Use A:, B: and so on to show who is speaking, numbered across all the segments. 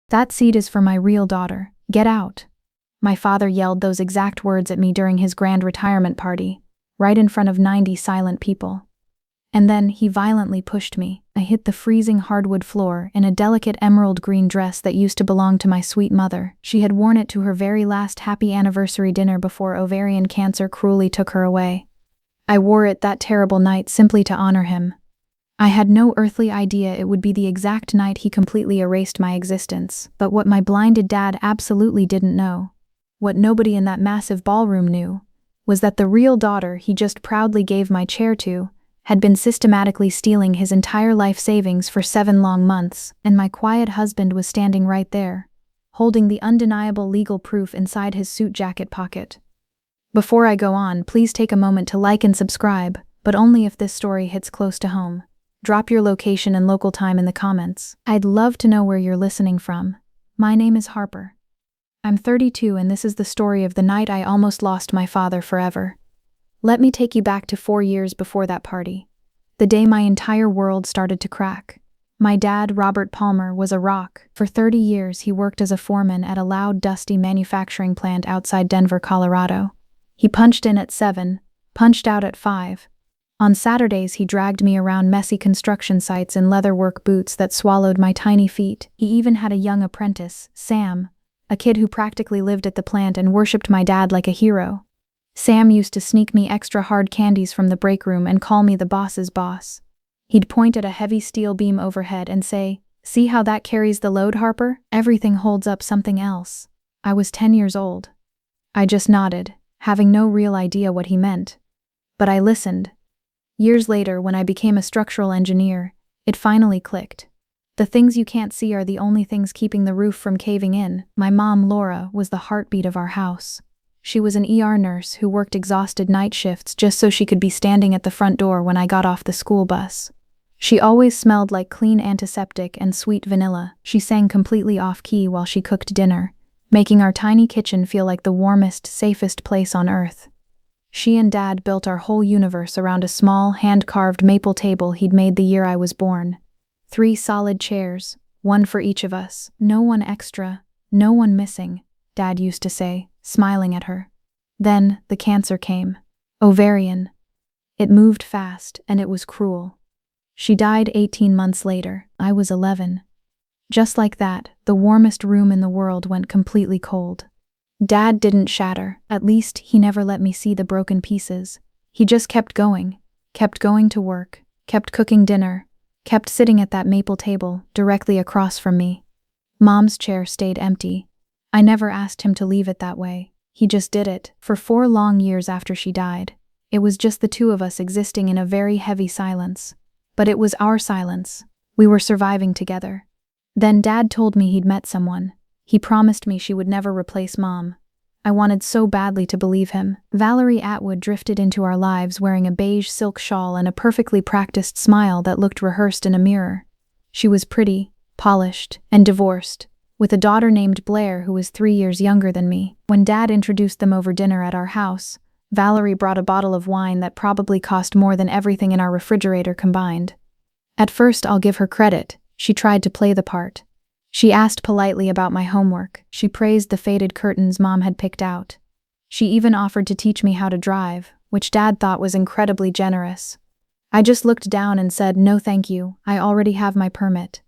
A: That seat is for my real daughter. Get out." My father yelled those exact words at me during his grand retirement party, right in front of 90 silent people. And then he violently pushed me. I hit the freezing hardwood floor in a delicate emerald green dress that used to belong to my sweet mother. She had worn it to her very last happy anniversary dinner before ovarian cancer cruelly took her away. I wore it that terrible night simply to honor him. I had no earthly idea it would be the exact night he completely erased my existence, but what my blinded dad absolutely didn't know, what nobody in that massive ballroom knew, was that the real daughter he just proudly gave my chair to had been systematically stealing his entire life savings for 7 long months, and my quiet husband was standing right there, holding the undeniable legal proof inside his suit jacket pocket. Before I go on, please take a moment to like and subscribe, but only if this story hits close to home. Drop your location and local time in the comments. I'd love to know where you're listening from. My name is Harper. I'm 32 and this is the story of the night I almost lost my father forever. Let me take you back to 4 years before that party. The day my entire world started to crack. My dad, Robert Palmer, was a rock. For 30 years he worked as a foreman at a loud, dusty manufacturing plant outside Denver, Colorado. He punched in at 7, punched out at 5. On Saturdays he dragged me around messy construction sites in leatherwork boots that swallowed my tiny feet. He even had a young apprentice, Sam, a kid who practically lived at the plant and worshipped my dad like a hero. Sam used to sneak me extra hard candies from the break room and call me the boss's boss. He'd point at a heavy steel beam overhead and say, "See how that carries the load, Harper? Everything holds up something else." I was 10 years old. I just nodded, having no real idea what he meant. But I listened. Years later, when I became a structural engineer, it finally clicked. The things you can't see are the only things keeping the roof from caving in. My mom, Laura, was the heartbeat of our house. She was an ER nurse who worked exhausted night shifts just so she could be standing at the front door when I got off the school bus. She always smelled like clean antiseptic and sweet vanilla. She sang completely off-key while she cooked dinner, making our tiny kitchen feel like the warmest, safest place on earth. She and Dad built our whole universe around a small, hand-carved maple table he'd made the year I was born. 3 solid chairs, one for each of us. No one extra, no one missing, Dad used to say, smiling at her. Then the cancer came. Ovarian. It moved fast, and it was cruel. She died 18 months later. I was 11. Just like that, the warmest room in the world went completely cold. Dad didn't shatter. At least, he never let me see the broken pieces. He just kept going to work, kept cooking dinner, kept sitting at that maple table directly across from me. Mom's chair stayed empty. I never asked him to leave it that way. He just did it. For 4 long years after she died, it was just the 2 of us existing in a very heavy silence. But it was our silence. We were surviving together. Then Dad told me he'd met someone. He promised me she would never replace Mom. I wanted so badly to believe him. Valerie Atwood drifted into our lives wearing a beige silk shawl and a perfectly practiced smile that looked rehearsed in a mirror. She was pretty, polished, and divorced, with a daughter named Blair who was 3 years younger than me. When Dad introduced them over dinner at our house, Valerie brought a bottle of wine that probably cost more than everything in our refrigerator combined. At first, I'll give her credit, she tried to play the part. She asked politely about my homework. She praised the faded curtains Mom had picked out. She even offered to teach me how to drive, which Dad thought was incredibly generous. I just looked down and said, "No thank you, I already have my permit."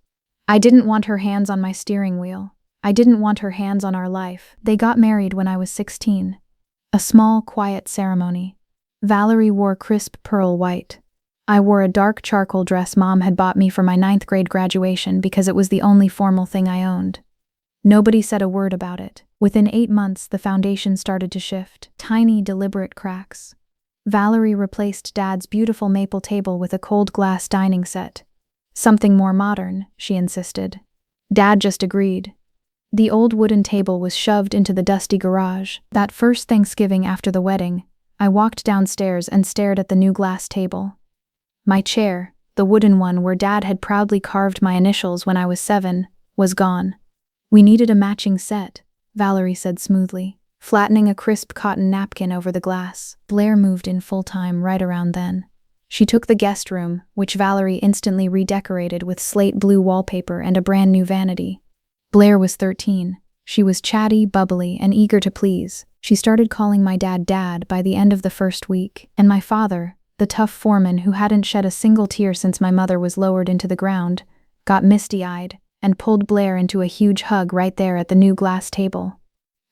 A: I didn't want her hands on my steering wheel. I didn't want her hands on our life. They got married when I was 16. A small, quiet ceremony. Valerie wore crisp pearl white. I wore a dark charcoal dress Mom had bought me for my 9th grade graduation because it was the only formal thing I owned. Nobody said a word about it. Within 8 months, the foundation started to shift. Tiny, deliberate cracks. Valerie replaced Dad's beautiful maple table with a cold glass dining set. Something more modern, she insisted. Dad just agreed. The old wooden table was shoved into the dusty garage. That first Thanksgiving after the wedding, I walked downstairs and stared at the new glass table. My chair, the wooden one where Dad had proudly carved my initials when I was 7, was gone. "We needed a matching set," Valerie said smoothly, flattening a crisp cotton napkin over the glass. Blair moved in full-time right around then. She took the guest room, which Valerie instantly redecorated with slate blue wallpaper and a brand new vanity. Blair was 13. She was chatty, bubbly, and eager to please. She started calling my dad Dad by the end of the first week, and my father, the tough foreman who hadn't shed a single tear since my mother was lowered into the ground, got misty-eyed and pulled Blair into a huge hug right there at the new glass table.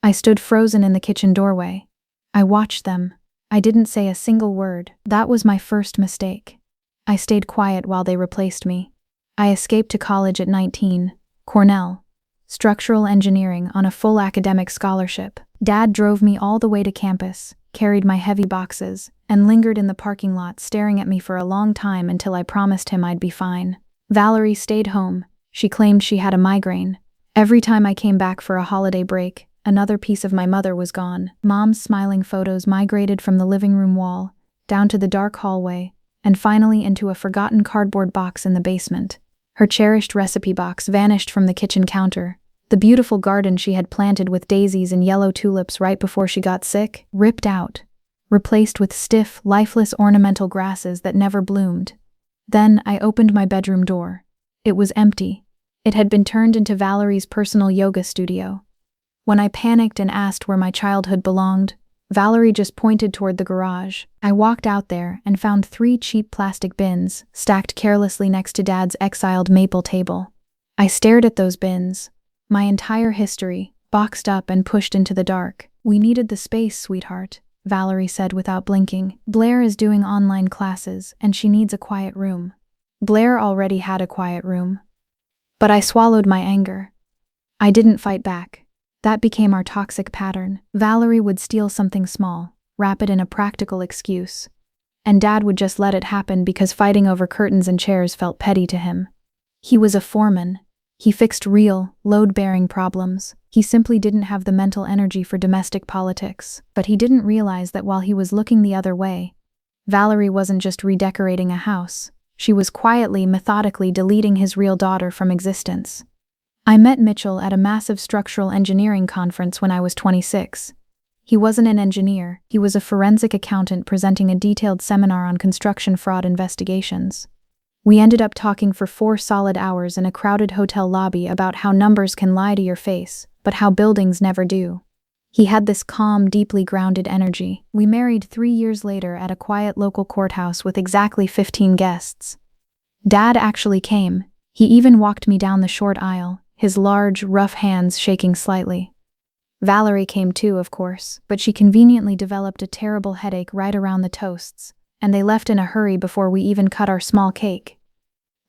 A: I stood frozen in the kitchen doorway. I watched them. I didn't say a single word. That was my first mistake. I stayed quiet while they replaced me. I escaped to college at 19, Cornell, structural engineering on a full academic scholarship. Dad drove me all the way to campus, carried my heavy boxes, and lingered in the parking lot staring at me for a long time until I promised him I'd be fine. Valerie stayed home. She claimed she had a migraine. Every time I came back for a holiday break, another piece of my mother was gone. Mom's smiling photos migrated from the living room wall, down to the dark hallway, and finally into a forgotten cardboard box in the basement. Her cherished recipe box vanished from the kitchen counter. The beautiful garden she had planted with daisies and yellow tulips right before she got sick, ripped out, replaced with stiff, lifeless ornamental grasses that never bloomed. Then I opened my bedroom door. It was empty. It had been turned into Valerie's personal yoga studio. When I panicked and asked where my childhood belonged, Valerie just pointed toward the garage. I walked out there and found 3 cheap plastic bins stacked carelessly next to Dad's exiled maple table. I stared at those bins, my entire history, boxed up and pushed into the dark. "We needed the space, sweetheart," Valerie said without blinking. "Blair is doing online classes and she needs a quiet room." Blair already had a quiet room. But I swallowed my anger. I didn't fight back. That became our toxic pattern. Valerie would steal something small, wrap it in a practical excuse, and Dad would just let it happen because fighting over curtains and chairs felt petty to him. He was a foreman. He fixed real, load-bearing problems. He simply didn't have the mental energy for domestic politics. But he didn't realize that while he was looking the other way, Valerie wasn't just redecorating a house. She was quietly, methodically deleting his real daughter from existence. I met Mitchell at a massive structural engineering conference when I was 26. He wasn't an engineer, he was a forensic accountant presenting a detailed seminar on construction fraud investigations. We ended up talking for 4 solid hours in a crowded hotel lobby about how numbers can lie to your face, but how buildings never do. He had this calm, deeply grounded energy. We married 3 years later at a quiet local courthouse with exactly 15 guests. Dad actually came. He even walked me down the short aisle, his large, rough hands shaking slightly. Valerie came too, of course, but she conveniently developed a terrible headache right around the toasts, and they left in a hurry before we even cut our small cake.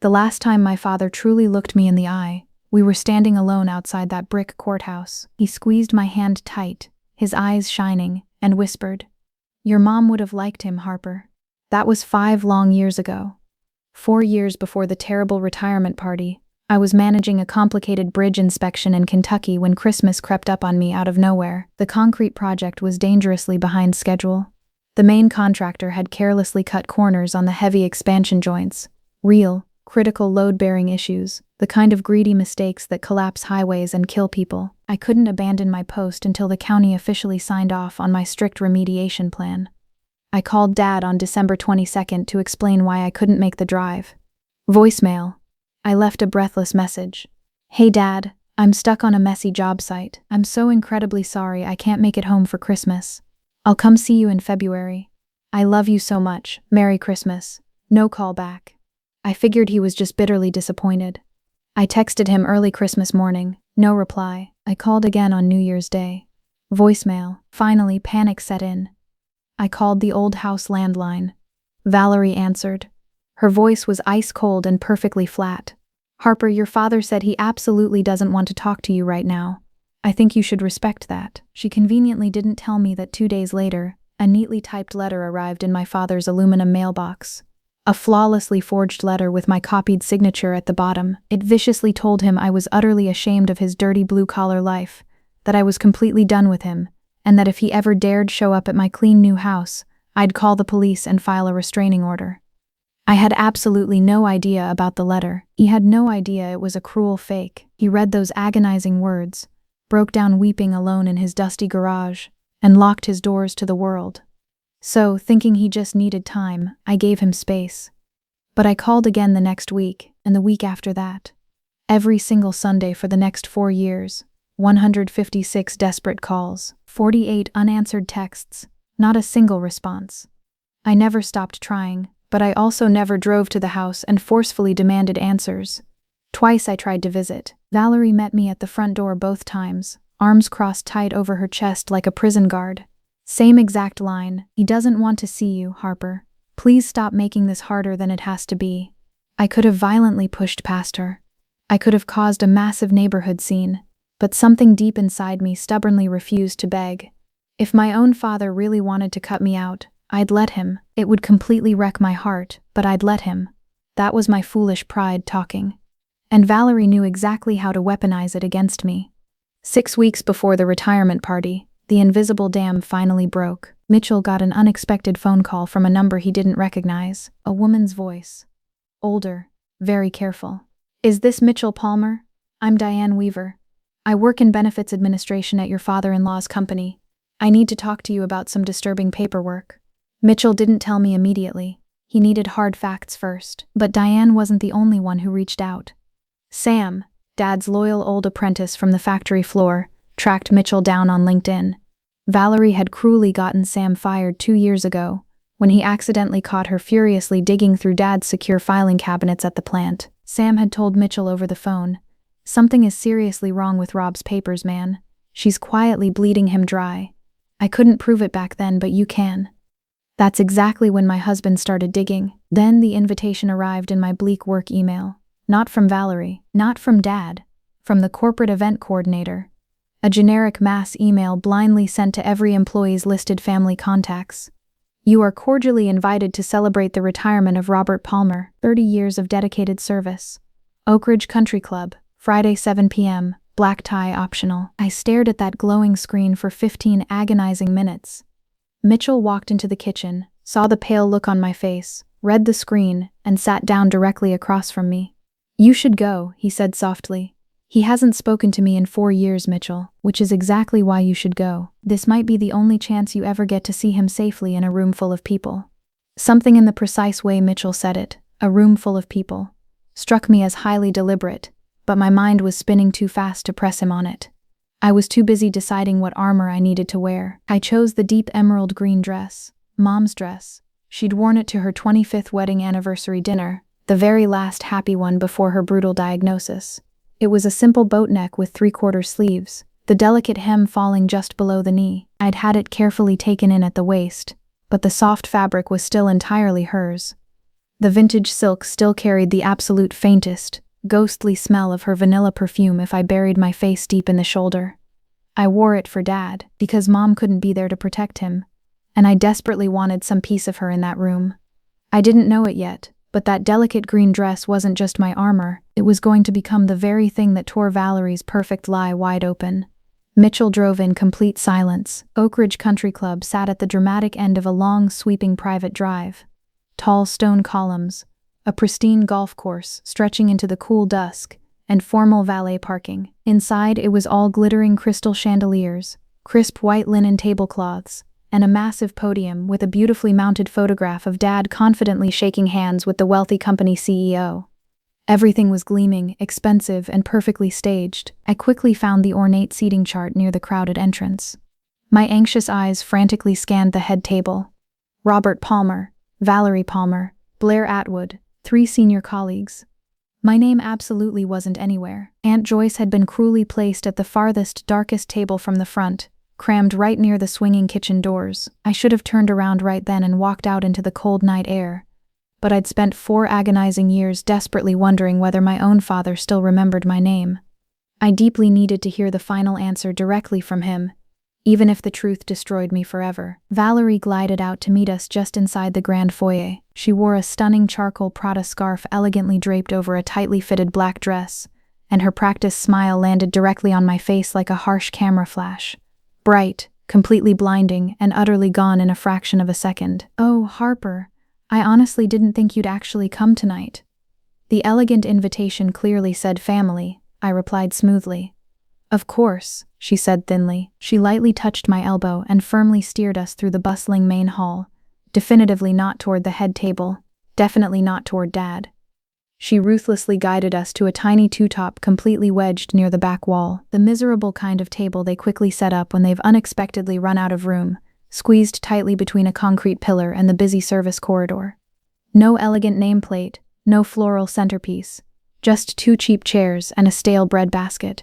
A: The last time my father truly looked me in the eye, we were standing alone outside that brick courthouse. He squeezed my hand tight, his eyes shining, and whispered, "Your mom would have liked him, Harper." That was 5 long years ago. 4 years before the terrible retirement party, I was managing a complicated bridge inspection in Kentucky when Christmas crept up on me out of nowhere. The concrete project was dangerously behind schedule. The main contractor had carelessly cut corners on the heavy expansion joints. Real, critical load-bearing issues, the kind of greedy mistakes that collapse highways and kill people. I couldn't abandon my post until the county officially signed off on my strict remediation plan. I called Dad on December 22nd to explain why I couldn't make the drive. Voicemail. I left a breathless message. "Hey Dad, I'm stuck on a messy job site. I'm so incredibly sorry I can't make it home for Christmas. I'll come see you in February. I love you so much. Merry Christmas." No call back. I figured he was just bitterly disappointed. I texted him early Christmas morning. No reply. I called again on New Year's Day. Voicemail. Finally, panic set in. I called the old house landline. Valerie answered. Her voice was ice cold and perfectly flat. "Harper, your father said he absolutely doesn't want to talk to you right now. I think you should respect that." She conveniently didn't tell me that 2 days later, a neatly typed letter arrived in my father's aluminum mailbox. A flawlessly forged letter with my copied signature at the bottom. It viciously told him I was utterly ashamed of his dirty blue-collar life, that I was completely done with him, and that if he ever dared show up at my clean new house, I'd call the police and file a restraining order. I had absolutely no idea about the letter. He had no idea it was a cruel fake. He read those agonizing words, broke down weeping alone in his dusty garage, and locked his doors to the world. So, thinking he just needed time, I gave him space. But I called again the next week, and the week after that. Every single Sunday for the next 4 years. 156 desperate calls. 48 unanswered texts. Not a single response. I never stopped trying, but I also never drove to the house and forcefully demanded answers. Twice I tried to visit. Valerie met me at the front door both times, arms crossed tight over her chest like a prison guard. Same exact line, "He doesn't want to see you, Harper. Please stop making this harder than it has to be." I could have violently pushed past her. I could have caused a massive neighborhood scene, but something deep inside me stubbornly refused to beg. If my own father really wanted to cut me out, I'd let him. It would completely wreck my heart, but I'd let him. That was my foolish pride talking. And Valerie knew exactly how to weaponize it against me. 6 weeks before the retirement party, the invisible dam finally broke. Mitchell got an unexpected phone call from a number he didn't recognize. A woman's voice. Older, very careful. "Is this Mitchell Palmer? I'm Diane Weaver. I work in benefits administration at your father-in-law's company. I need to talk to you about some disturbing paperwork." Mitchell didn't tell me immediately. He needed hard facts first. But Diane wasn't the only one who reached out. Sam, Dad's loyal old apprentice from the factory floor, tracked Mitchell down on LinkedIn. Valerie had cruelly gotten Sam fired 2 years ago, when he accidentally caught her furiously digging through Dad's secure filing cabinets at the plant. Sam had told Mitchell over the phone, "Something is seriously wrong with Rob's papers, man. She's quietly bleeding him dry. I couldn't prove it back then, but you can." That's exactly when my husband started digging. Then the invitation arrived in my bleak work email. Not from Valerie, not from Dad, from the corporate event coordinator. A generic mass email blindly sent to every employee's listed family contacts. "You are cordially invited to celebrate the retirement of Robert Palmer, 30 years of dedicated service. Oak Ridge Country Club, Friday 7 p.m., black tie optional." I stared at that glowing screen for 15 agonizing minutes. Mitchell walked into the kitchen, saw the pale look on my face, read the screen, and sat down directly across from me. "You should go," he said softly. "He hasn't spoken to me in 4 years, Mitchell, which is exactly why you should go. This might be the only chance you ever get to see him safely in a room full of people." Something in the precise way Mitchell said it, "a room full of people," struck me as highly deliberate, but my mind was spinning too fast to press him on it. I was too busy deciding what armor I needed to wear. I chose the deep emerald green dress, Mom's dress. She'd worn it to her 25th wedding anniversary dinner, the very last happy one before her brutal diagnosis. It was a simple boat neck with 3/4 sleeves, the delicate hem falling just below the knee. I'd had it carefully taken in at the waist, but the soft fabric was still entirely hers. The vintage silk still carried the absolute faintest, ghostly smell of her vanilla perfume if I buried my face deep in the shoulder. I wore it for Dad, because Mom couldn't be there to protect him, and I desperately wanted some piece of her in that room. I didn't know it yet, but that delicate green dress wasn't just my armor, it was going to become the very thing that tore Valerie's perfect lie wide open. Mitchell drove in complete silence. Oak Ridge Country Club sat at the dramatic end of a long, sweeping private drive. Tall stone columns, a pristine golf course stretching into the cool dusk, and formal valet parking. Inside, it was all glittering crystal chandeliers, crisp white linen tablecloths, and a massive podium with a beautifully mounted photograph of Dad confidently shaking hands with the wealthy company CEO. Everything was gleaming, expensive, and perfectly staged. I quickly found the ornate seating chart near the crowded entrance. My anxious eyes frantically scanned the head table. Robert Palmer, Valerie Palmer, Blair Atwood, 3 senior colleagues. My name absolutely wasn't anywhere. Aunt Joyce had been cruelly placed at the farthest, darkest table from the front, crammed right near the swinging kitchen doors. I should have turned around right then and walked out into the cold night air. But I'd spent 4 agonizing years desperately wondering whether my own father still remembered my name. I deeply needed to hear the final answer directly from him, even if the truth destroyed me forever. Valerie glided out to meet us just inside the grand foyer. She wore a stunning charcoal Prada scarf elegantly draped over a tightly fitted black dress, and her practiced smile landed directly on my face like a harsh camera flash. Bright, completely blinding, and utterly gone in a fraction of a second. "Oh, Harper, I honestly didn't think you'd actually come tonight." The elegant invitation clearly said family, I replied smoothly. "Of course," she said thinly. She lightly touched my elbow and firmly steered us through the bustling main hall, definitively not toward the head table, definitely not toward Dad. She ruthlessly guided us to a tiny two-top completely wedged near the back wall, the miserable kind of table they quickly set up when they've unexpectedly run out of room, squeezed tightly between a concrete pillar and the busy service corridor. No elegant nameplate, no floral centerpiece, just 2 cheap chairs and a stale bread basket.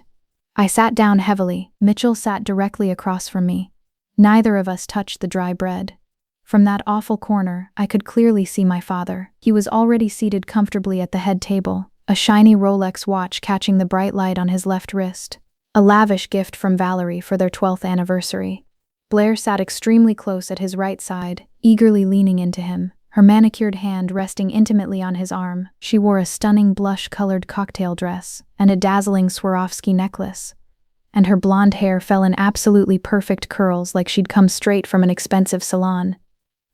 A: I sat down heavily. Mitchell sat directly across from me. Neither of us touched the dry bread. From that awful corner, I could clearly see my father. He was already seated comfortably at the head table, a shiny Rolex watch catching the bright light on his left wrist, a lavish gift from Valerie for their 12th anniversary. Blair sat extremely close at his right side, eagerly leaning into him, her manicured hand resting intimately on his arm. She wore a stunning blush-colored cocktail dress and a dazzling Swarovski necklace, and her blonde hair fell in absolutely perfect curls like she'd come straight from an expensive salon.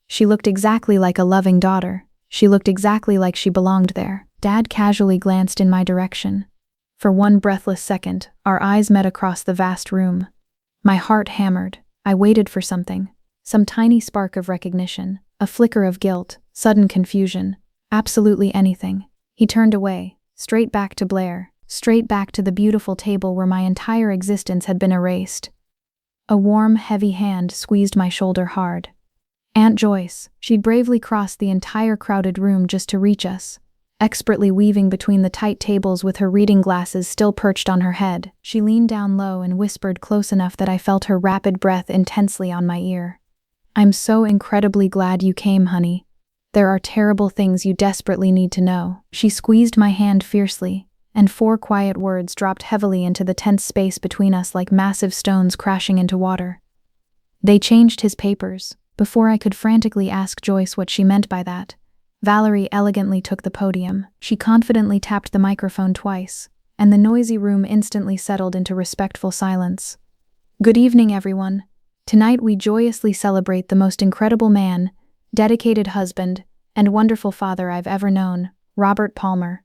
A: She looked exactly like a loving daughter. She looked exactly like she belonged there. Dad casually glanced in my direction. For one breathless second, our eyes met across the vast room. My heart hammered. I waited for something. Some tiny spark of recognition, a flicker of guilt, sudden confusion, absolutely anything. He turned away, straight back to Blair, straight back to the beautiful table where my entire existence had been erased. A warm, heavy hand squeezed my shoulder hard. Aunt Joyce. She'd bravely crossed the entire crowded room just to reach us, expertly weaving between the tight tables with her reading glasses still perched on her head. She leaned down low and whispered close enough that I felt her rapid breath intensely on my ear. "I'm so incredibly glad you came, honey. There are terrible things you desperately need to know." She squeezed my hand fiercely, and 4 quiet words dropped heavily into the tense space between us like massive stones crashing into water. "They changed his papers." Before I could frantically ask Joyce what she meant by that, Valerie elegantly took the podium. She confidently tapped the microphone twice, and the noisy room instantly settled into respectful silence. "Good evening, everyone. Tonight we joyously celebrate the most incredible man, dedicated husband, and wonderful father I've ever known, Robert Palmer."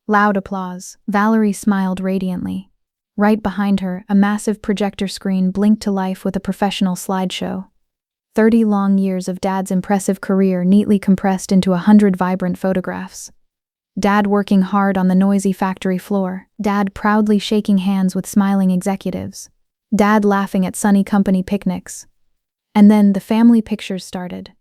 A: Loud applause. Valerie smiled radiantly. Right behind her, a massive projector screen blinked to life with a professional slideshow. 30 long years of Dad's impressive career neatly compressed into 100 vibrant photographs. Dad working hard on the noisy factory floor. Dad proudly shaking hands with smiling executives. Dad laughing at sunny company picnics. And then the family pictures started.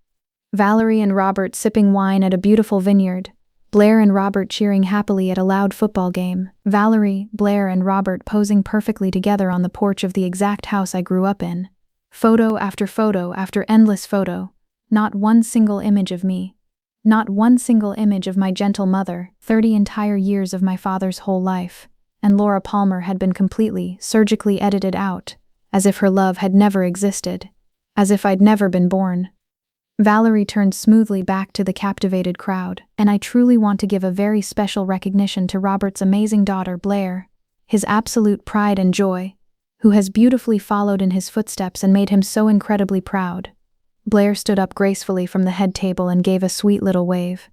A: Valerie and Robert sipping wine at a beautiful vineyard. Blair and Robert cheering happily at a loud football game. Valerie, Blair, and Robert posing perfectly together on the porch of the exact house I grew up in. Photo after endless photo. Not one single image of me. Not one single image of my gentle mother. 30 entire years of my father's whole life. And Laura Palmer had been completely, surgically edited out, as if her love had never existed. As if I'd never been born. Valerie turned smoothly back to the captivated crowd, and I truly want to give a very special recognition to Robert's amazing daughter, Blair, his absolute pride and joy, who has beautifully followed in his footsteps and made him so incredibly proud. Blair stood up gracefully from the head table and gave a sweet little wave.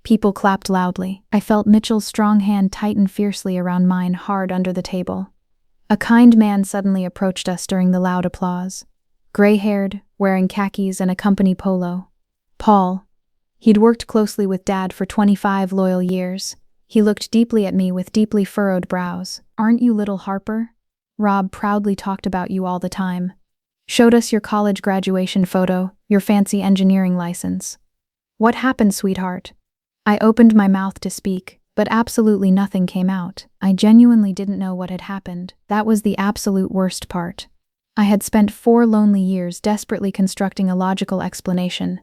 A: People clapped loudly. I felt Mitchell's strong hand tighten fiercely around mine hard under the table. A kind man suddenly approached us during the loud applause. Gray-haired, wearing khakis and a company polo. Paul. He'd worked closely with Dad for 25 loyal years. He looked deeply at me with deeply furrowed brows. "Aren't you little Harper? Rob proudly talked about you all the time. Showed us your college graduation photo, your fancy engineering license. What happened, sweetheart?" I opened my mouth to speak, but absolutely nothing came out. I genuinely didn't know what had happened. That was the absolute worst part. I had spent 4 lonely years desperately constructing a logical explanation.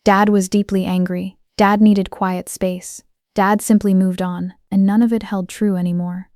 A: Dad was deeply angry. Dad needed quiet space. Dad simply moved on, and none of it held true anymore.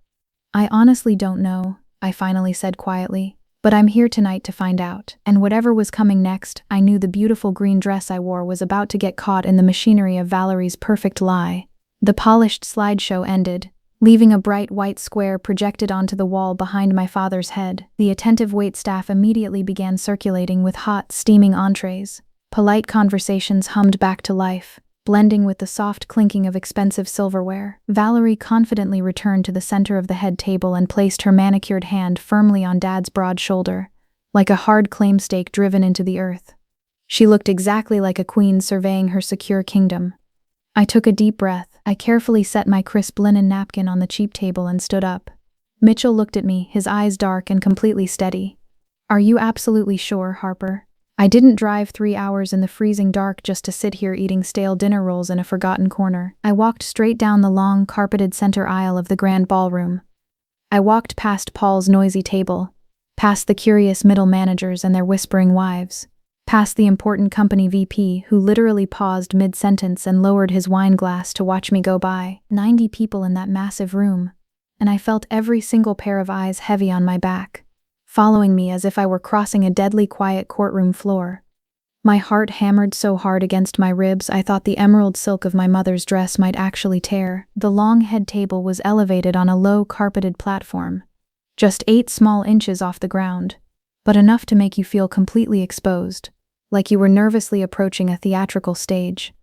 A: "I honestly don't know," I finally said quietly, "but I'm here tonight to find out." And whatever was coming next, I knew the beautiful green dress I wore was about to get caught in the machinery of Valerie's perfect lie. The polished slideshow ended, leaving a bright white square projected onto the wall behind my father's head. The attentive waitstaff immediately began circulating with hot, steaming entrees. Polite conversations hummed back to life, blending with the soft clinking of expensive silverware. Valerie confidently returned to the center of the head table and placed her manicured hand firmly on Dad's broad shoulder, like a hard claim stake driven into the earth. She looked exactly like a queen surveying her secure kingdom. I took a deep breath. I carefully set my crisp linen napkin on the cheap table and stood up. Mitchell looked at me, his eyes dark and completely steady. Are you absolutely sure, Harper? I didn't drive 3 hours in the freezing dark just to sit here eating stale dinner rolls in a forgotten corner. I walked straight down the long, carpeted center aisle of the grand ballroom. I walked past Paul's noisy table, past the curious middle managers and their whispering wives, past the important company VP who literally paused mid-sentence and lowered his wine glass to watch me go by. 90 people in that massive room, and I felt every single pair of eyes heavy on my back, following me as if I were crossing a deadly quiet courtroom floor. My heart hammered so hard against my ribs I thought the emerald silk of my mother's dress might actually tear. The long head table was elevated on a low carpeted platform, just 8 small inches off the ground, but enough to make you feel completely exposed, like you were nervously approaching a theatrical stage.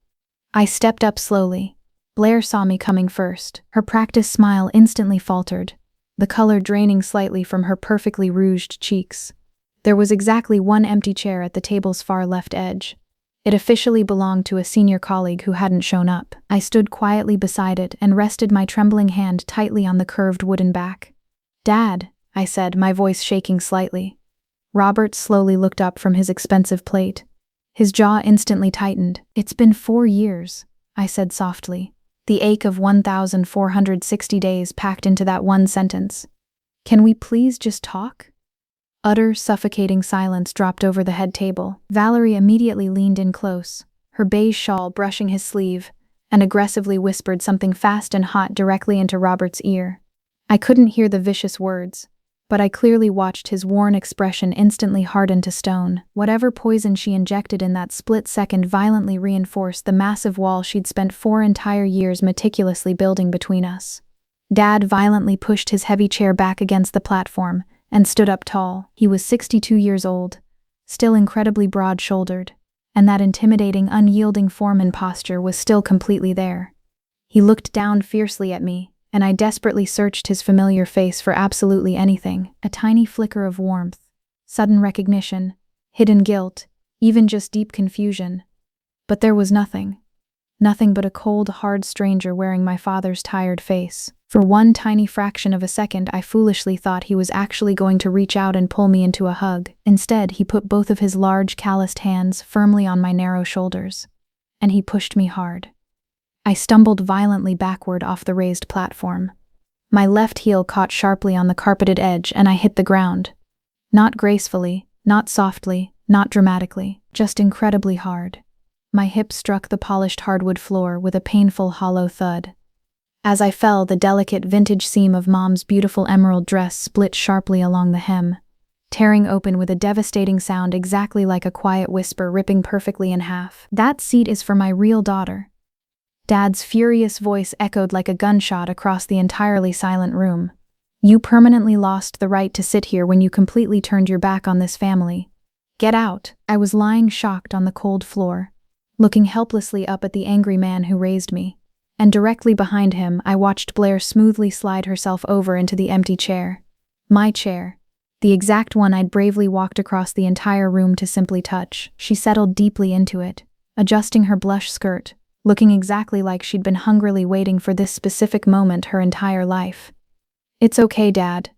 A: I stepped up slowly. Blair saw me coming first. Her practiced smile instantly faltered, the color draining slightly from her perfectly rouged cheeks. There was exactly one empty chair at the table's far left edge. It officially belonged to a senior colleague who hadn't shown up. I stood quietly beside it and rested my trembling hand tightly on the curved wooden back. "Dad," I said, my voice shaking slightly. Robert slowly looked up from his expensive plate. His jaw instantly tightened. "It's been 4 years," I said softly, the ache of 1,460 days packed into that one sentence. "Can we please just talk?" Utter, suffocating silence dropped over the head table. Valerie immediately leaned in close, her beige shawl brushing his sleeve, and aggressively whispered something fast and hot directly into Robert's ear. I couldn't hear the vicious words, but I clearly watched his worn expression instantly harden to stone. Whatever poison she injected in that split second violently reinforced the massive wall she'd spent 4 entire years meticulously building between us. Dad violently pushed his heavy chair back against the platform and stood up tall. He was 62 years old, still incredibly broad-shouldered, and that intimidating, unyielding form and posture was still completely there. He looked down fiercely at me, and I desperately searched his familiar face for absolutely anything. A tiny flicker of warmth, sudden recognition, hidden guilt, even just deep confusion. But there was nothing. Nothing but a cold, hard stranger wearing my father's tired face. For one tiny fraction of a second, I foolishly thought he was actually going to reach out and pull me into a hug. Instead, he put both of his large, calloused hands firmly on my narrow shoulders, and he pushed me hard. I stumbled violently backward off the raised platform. My left heel caught sharply on the carpeted edge and I hit the ground. Not gracefully, not softly, not dramatically, just incredibly hard. My hip struck the polished hardwood floor with a painful hollow thud. As I fell, the delicate vintage seam of Mom's beautiful emerald dress split sharply along the hem, tearing open with a devastating sound exactly like a quiet whisper ripping perfectly in half. "That seat is for my real daughter." Dad's furious voice echoed like a gunshot across the entirely silent room. "You permanently lost the right to sit here when you completely turned your back on this family. Get out." I was lying shocked on the cold floor, looking helplessly up at the angry man who raised me, and directly behind him I watched Blair smoothly slide herself over into the empty chair. My chair, the exact one I'd bravely walked across the entire room to simply touch. She settled deeply into it, adjusting her blush skirt, looking exactly like she'd been hungrily waiting for this specific moment her entire life. "It's okay, Dad,"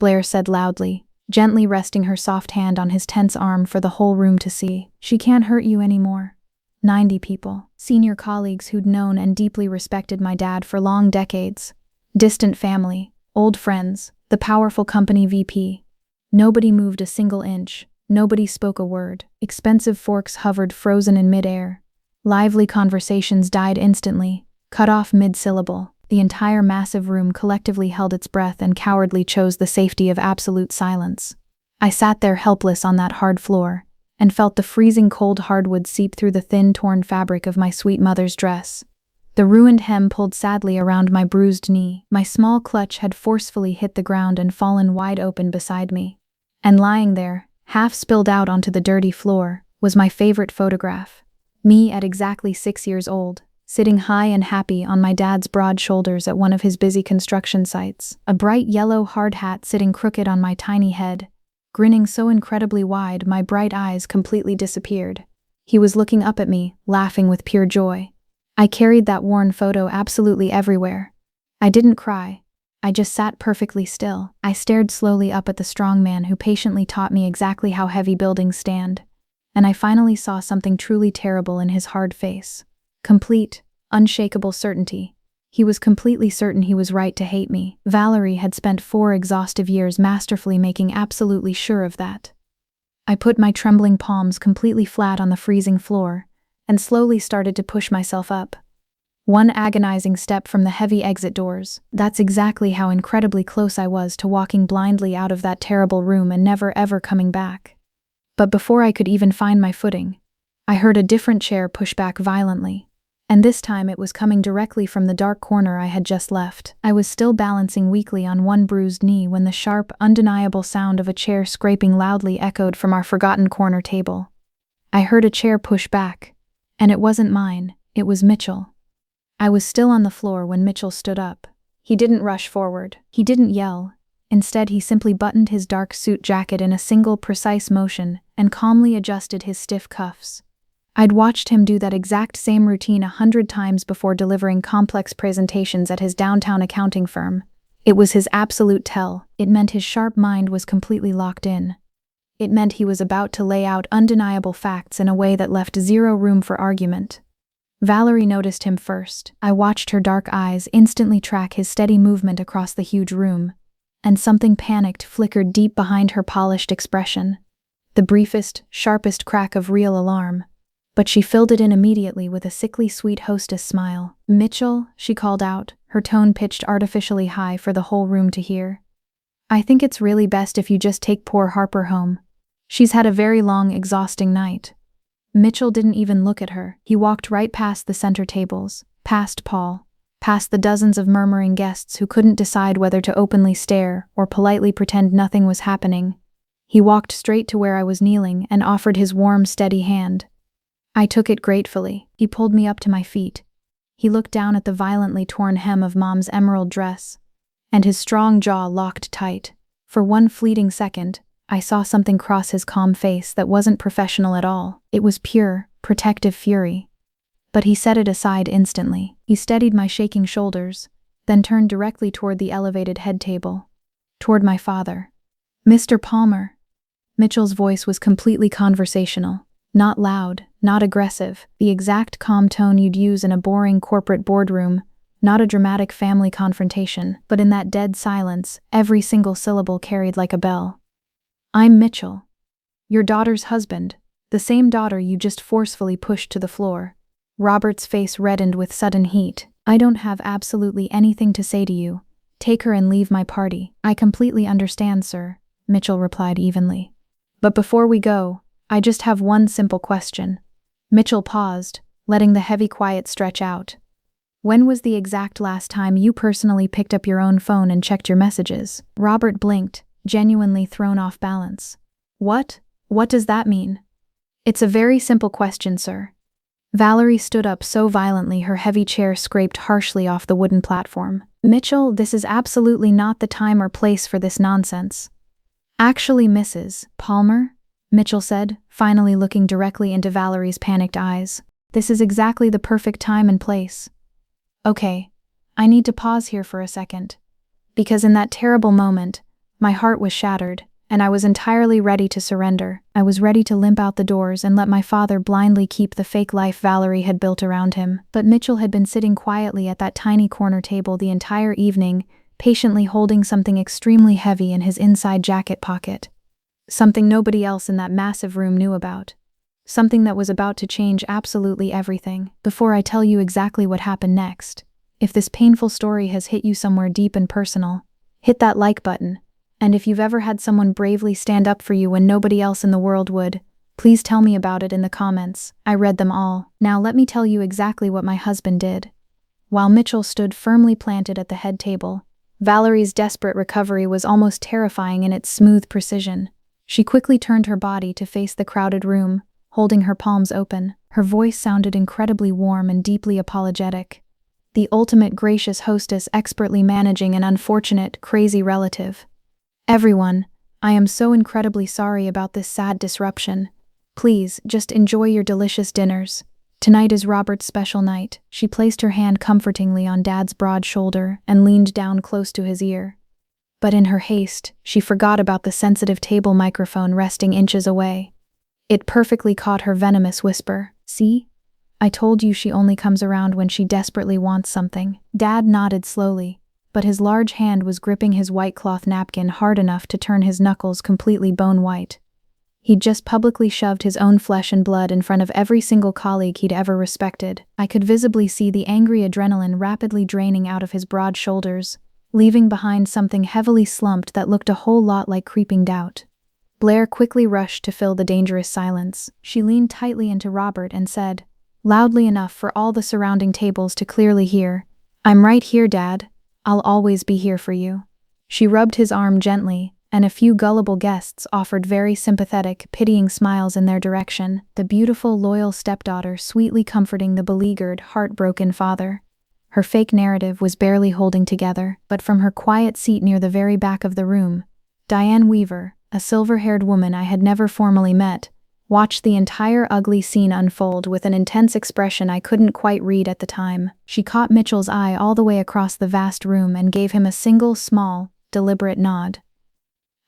A: Blair said loudly, gently resting her soft hand on his tense arm for the whole room to see. "She can't hurt you anymore." 90 people, senior colleagues who'd known and deeply respected my dad for long decades, distant family, old friends, the powerful company VP. Nobody moved a single inch, nobody spoke a word. Expensive forks hovered frozen in midair. Lively conversations died instantly, cut off mid-syllable. The entire massive room collectively held its breath and cowardly chose the safety of absolute silence. I sat there helpless on that hard floor, and felt the freezing cold hardwood seep through the thin, torn fabric of my sweet mother's dress. The ruined hem pulled sadly around my bruised knee. My small clutch had forcefully hit the ground and fallen wide open beside me. And lying there, half spilled out onto the dirty floor, was my favorite photograph. Me at exactly 6 years old, sitting high and happy on my dad's broad shoulders at one of his busy construction sites. A bright yellow hard hat sitting crooked on my tiny head. Grinning so incredibly wide, my bright eyes completely disappeared. He was looking up at me, laughing with pure joy. I carried that worn photo absolutely everywhere. I didn't cry. I just sat perfectly still. I stared slowly up at the strong man who patiently taught me exactly how heavy buildings stand. And I finally saw something truly terrible in his hard face. Complete, unshakable certainty. He was completely certain he was right to hate me. Valerie had spent 4 exhaustive years masterfully making absolutely sure of that. I put my trembling palms completely flat on the freezing floor and slowly started to push myself up. One agonizing step from the heavy exit doors. That's exactly how incredibly close I was to walking blindly out of that terrible room and never ever coming back. But before I could even find my footing, I heard a different chair push back violently. And this time it was coming directly from the dark corner I had just left. I was still balancing weakly on one bruised knee when the sharp, undeniable sound of a chair scraping loudly echoed from our forgotten corner table. I heard a chair push back, and it wasn't mine, it was Mitchell. I was still on the floor when Mitchell stood up. He didn't rush forward. He didn't yell. Instead, he simply buttoned his dark suit jacket in a single precise motion and calmly adjusted his stiff cuffs. I'd watched him do that exact same routine 100 times before delivering complex presentations at his downtown accounting firm. It was his absolute tell. It meant his sharp mind was completely locked in. It meant he was about to lay out undeniable facts in a way that left zero room for argument. Valerie noticed him first. I watched her dark eyes instantly track his steady movement across the huge room, and something panicked flickered deep behind her polished expression. The briefest, sharpest crack of real alarm. But she filled it in immediately with a sickly sweet hostess smile. "Mitchell," she called out, her tone pitched artificially high for the whole room to hear. "I think it's really best if you just take poor Harper home. She's had a very long, exhausting night." Mitchell didn't even look at her. He walked right past the center tables, past Paul, past the dozens of murmuring guests who couldn't decide whether to openly stare or politely pretend nothing was happening. He walked straight to where I was kneeling and offered his warm, steady hand. I took it gratefully. He pulled me up to my feet. He looked down at the violently torn hem of Mom's emerald dress, and his strong jaw locked tight. For one fleeting second, I saw something cross his calm face that wasn't professional at all. It was pure, protective fury. But he set it aside instantly. He steadied my shaking shoulders, then turned directly toward the elevated head table. Toward my father. "Mr. Palmer." Mitchell's voice was completely conversational. Not loud, not aggressive, the exact calm tone you'd use in a boring corporate boardroom, not a dramatic family confrontation, but in that dead silence, every single syllable carried like a bell. "I'm Mitchell. Your daughter's husband, the same daughter you just forcefully pushed to the floor." Robert's face reddened with sudden heat. "I don't have absolutely anything to say to you. Take her and leave my party." "I completely understand, sir," Mitchell replied evenly. "But before we go, I just have one simple question." Mitchell paused, letting the heavy quiet stretch out. "When was the exact last time you personally picked up your own phone and checked your messages?" Robert blinked, genuinely thrown off balance. What does that mean?" "It's a very simple question, sir." Valerie stood up so violently her heavy chair scraped harshly off the wooden platform. "Mitchell, this is absolutely not the time or place for this nonsense." "Actually, Mrs. Palmer," Mitchell said, finally looking directly into Valerie's panicked eyes, "this is exactly the perfect time and place." "Okay, I need to pause here for a second. Because in that terrible moment, my heart was shattered, and I was entirely ready to surrender. I was ready to limp out the doors and let my father blindly keep the fake life Valerie had built around him. But Mitchell had been sitting quietly at that tiny corner table the entire evening, patiently holding something extremely heavy in his inside jacket pocket. Something nobody else in that massive room knew about. Something that was about to change absolutely everything. Before I tell you exactly what happened next, if this painful story has hit you somewhere deep and personal, hit that like button. And if you've ever had someone bravely stand up for you when nobody else in the world would, please tell me about it in the comments. I read them all. Now let me tell you exactly what my husband did. While Mitchell stood firmly planted at the head table, Valerie's desperate recovery was almost terrifying in its smooth precision. She quickly turned her body to face the crowded room, holding her palms open. Her voice sounded incredibly warm and deeply apologetic. The ultimate gracious hostess expertly managing an unfortunate, crazy relative. "Everyone, I am so incredibly sorry about this sad disruption. Please, just enjoy your delicious dinners. Tonight is Robert's special night. She placed her hand comfortingly on Dad's broad shoulder and leaned down close to his ear. But in her haste, she forgot about the sensitive table microphone resting inches away. It perfectly caught her venomous whisper. "See? I told you she only comes around when she desperately wants something." Dad nodded slowly, but his large hand was gripping his white cloth napkin hard enough to turn his knuckles completely bone white. He'd just publicly shoved his own flesh and blood in front of every single colleague he'd ever respected. I could visibly see the angry adrenaline rapidly draining out of his broad shoulders, leaving behind something heavily slumped that looked a whole lot like creeping doubt. Blair quickly rushed to fill the dangerous silence. She leaned tightly into Robert and said, loudly enough for all the surrounding tables to clearly hear, "I'm right here, Dad. I'll always be here for you." She rubbed his arm gently, and a few gullible guests offered very sympathetic, pitying smiles in their direction, the beautiful, loyal stepdaughter sweetly comforting the beleaguered, heartbroken father. Her fake narrative was barely holding together, but from her quiet seat near the very back of the room, Diane Weaver, a silver-haired woman I had never formally met, watched the entire ugly scene unfold with an intense expression I couldn't quite read at the time. She caught Mitchell's eye all the way across the vast room and gave him a single, small, deliberate nod.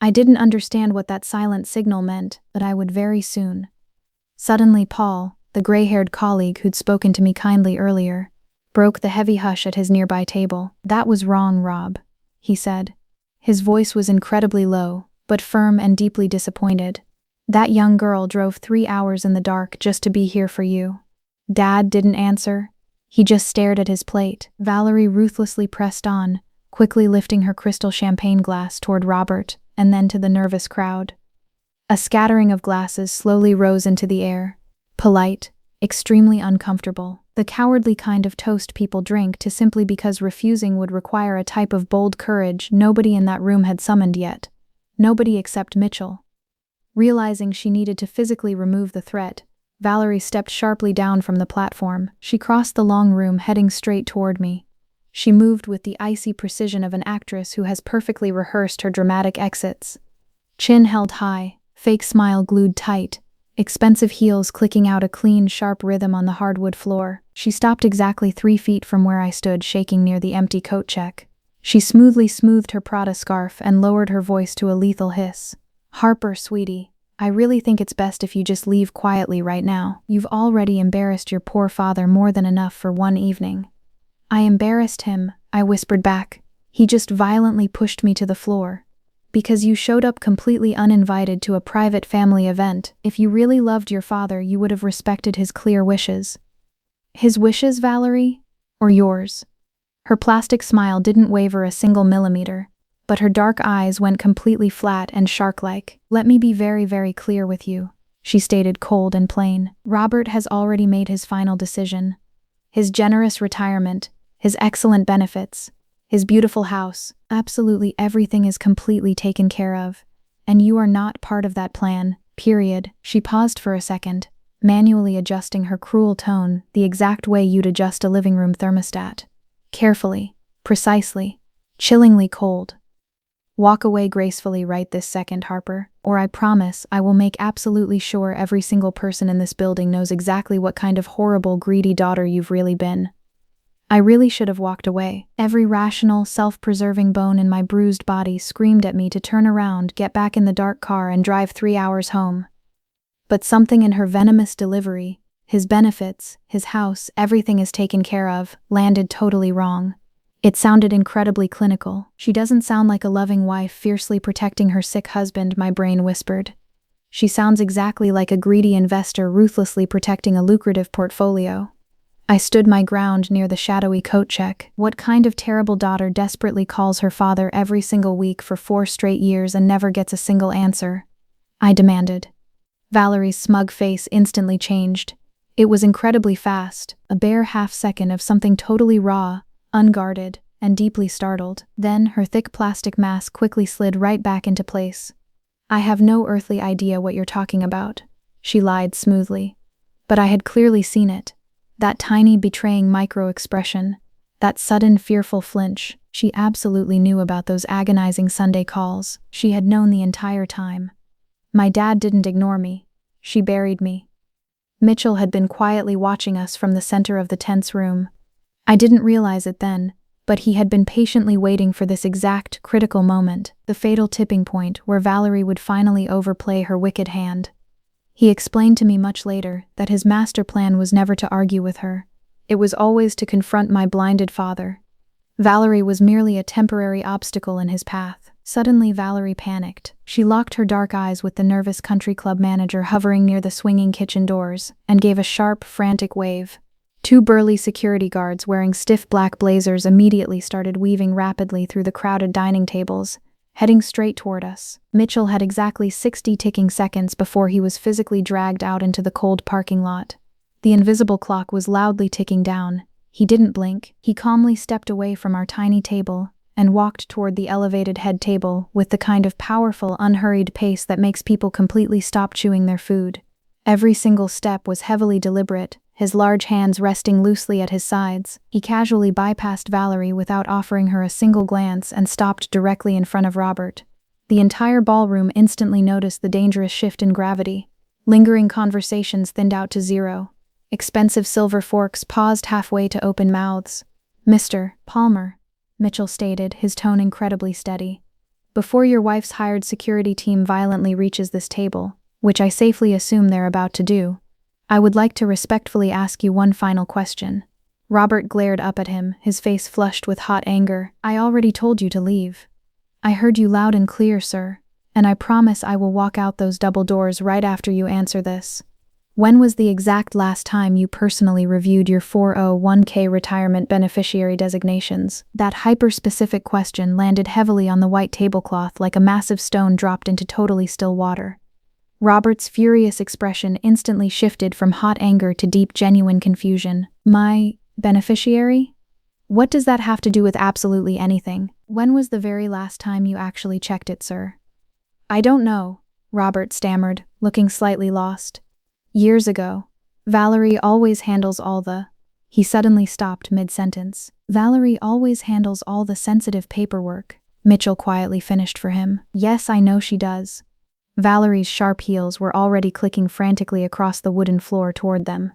A: I didn't understand what that silent signal meant, but I would very soon. Suddenly Paul, the gray-haired colleague who'd spoken to me kindly earlier, broke the heavy hush at his nearby table. "That was wrong, Rob," he said. His voice was incredibly low, but firm and deeply disappointed. "That young girl drove 3 hours in the dark just to be here for you." Dad didn't answer. He just stared at his plate. Valerie ruthlessly pressed on, quickly lifting her crystal champagne glass toward Robert and then to the nervous crowd. A scattering of glasses slowly rose into the air, polite, extremely uncomfortable, the cowardly kind of toast people drink to simply because refusing would require a type of bold courage nobody in that room had summoned yet. Nobody except Mitchell. Realizing she needed to physically remove the threat, Valerie stepped sharply down from the platform. She crossed the long room, heading straight toward me. She moved with the icy precision of an actress who has perfectly rehearsed her dramatic exits. Chin held high, fake smile glued tight, expensive heels clicking out a clean, sharp rhythm on the hardwood floor. She stopped exactly 3 feet from where I stood, shaking near the empty coat check. She smoothly smoothed her Prada scarf and lowered her voice to a lethal hiss. "Harper, sweetie, I really think it's best if you just leave quietly right now. You've already embarrassed your poor father more than enough for one evening." "I embarrassed him," I whispered back. "He just violently pushed me to the floor. Because you showed up completely uninvited to a private family event. If you really loved your father, you would have respected his clear wishes." "His wishes, Valerie? Or yours?" Her plastic smile didn't waver a single millimeter, but her dark eyes went completely flat and shark-like. "Let me be very, very clear with you," she stated, cold and plain. "Robert has already made his final decision. His generous retirement, his excellent benefits, his beautiful house, absolutely everything is completely taken care of. And you are not part of that plan, period." She paused for a second, manually adjusting her cruel tone the exact way you'd adjust a living room thermostat. Carefully, precisely, chillingly cold. "Walk away gracefully right this second, Harper, or I promise I will make absolutely sure every single person in this building knows exactly what kind of horrible, greedy daughter you've really been." I really should have walked away. Every rational, self-preserving bone in my bruised body screamed at me to turn around, get back in the dark car, and drive 3 hours home. But something in her venomous delivery, his benefits, his house, everything is taken care of, landed totally wrong. It sounded incredibly clinical. "She doesn't sound like a loving wife fiercely protecting her sick husband," my brain whispered. "She sounds exactly like a greedy investor ruthlessly protecting a lucrative portfolio." I stood my ground near the shadowy coat check. What kind of terrible daughter desperately calls her father every single week for 4 straight years and never gets a single answer? I demanded. Valerie's smug face instantly changed. It was incredibly fast, a bare half-second of something totally raw, unguarded, and deeply startled. Then her thick plastic mask quickly slid right back into place. "I have no earthly idea what you're talking about," she lied smoothly. But I had clearly seen it. That tiny betraying micro-expression, that sudden fearful flinch. She absolutely knew about those agonizing Sunday calls. She had known the entire time. My dad didn't ignore me. She buried me. Mitchell had been quietly watching us from the center of the tense room. I didn't realize it then, but he had been patiently waiting for this exact, critical moment, the fatal tipping point where Valerie would finally overplay her wicked hand. He explained to me much later that his master plan was never to argue with her. It was always to confront my blinded father. Valerie was merely a temporary obstacle in his path. Suddenly Valerie panicked. She locked her dark eyes with the nervous country club manager hovering near the swinging kitchen doors, and gave a sharp, frantic wave. 2 burly security guards wearing stiff black blazers immediately started weaving rapidly through the crowded dining tables, heading straight toward us. Mitchell had exactly 60 ticking seconds before he was physically dragged out into the cold parking lot. The invisible clock was loudly ticking down. He didn't blink. He calmly stepped away from our tiny table and walked toward the elevated head table with the kind of powerful, unhurried pace that makes people completely stop chewing their food. Every single step was heavily deliberate, his large hands resting loosely at his sides. He casually bypassed Valerie without offering her a single glance and stopped directly in front of Robert. The entire ballroom instantly noticed the dangerous shift in gravity. Lingering conversations thinned out to zero. Expensive silver forks paused halfway to open mouths. "Mr. Palmer," Mitchell stated, his tone incredibly steady. "Before your wife's hired security team violently reaches this table, which I safely assume they're about to do, I would like to respectfully ask you one final question." Robert glared up at him, his face flushed with hot anger. "I already told you to leave. I heard you loud and clear, sir, and I promise I will walk out those double doors right after you answer this. When was the exact last time you personally reviewed your 401k retirement beneficiary designations?" That hyper-specific question landed heavily on the white tablecloth like a massive stone dropped into totally still water. Robert's furious expression instantly shifted from hot anger to deep, genuine confusion. "My beneficiary? What does that have to do with absolutely anything? When was the very last time you actually checked it, sir?" "I don't know," Robert stammered, looking slightly lost. "Years ago. Valerie always handles all the—" He suddenly stopped mid-sentence. "Valerie always handles all the sensitive paperwork," Mitchell quietly finished for him. "Yes, I know she does." Valerie's sharp heels were already clicking frantically across the wooden floor toward them.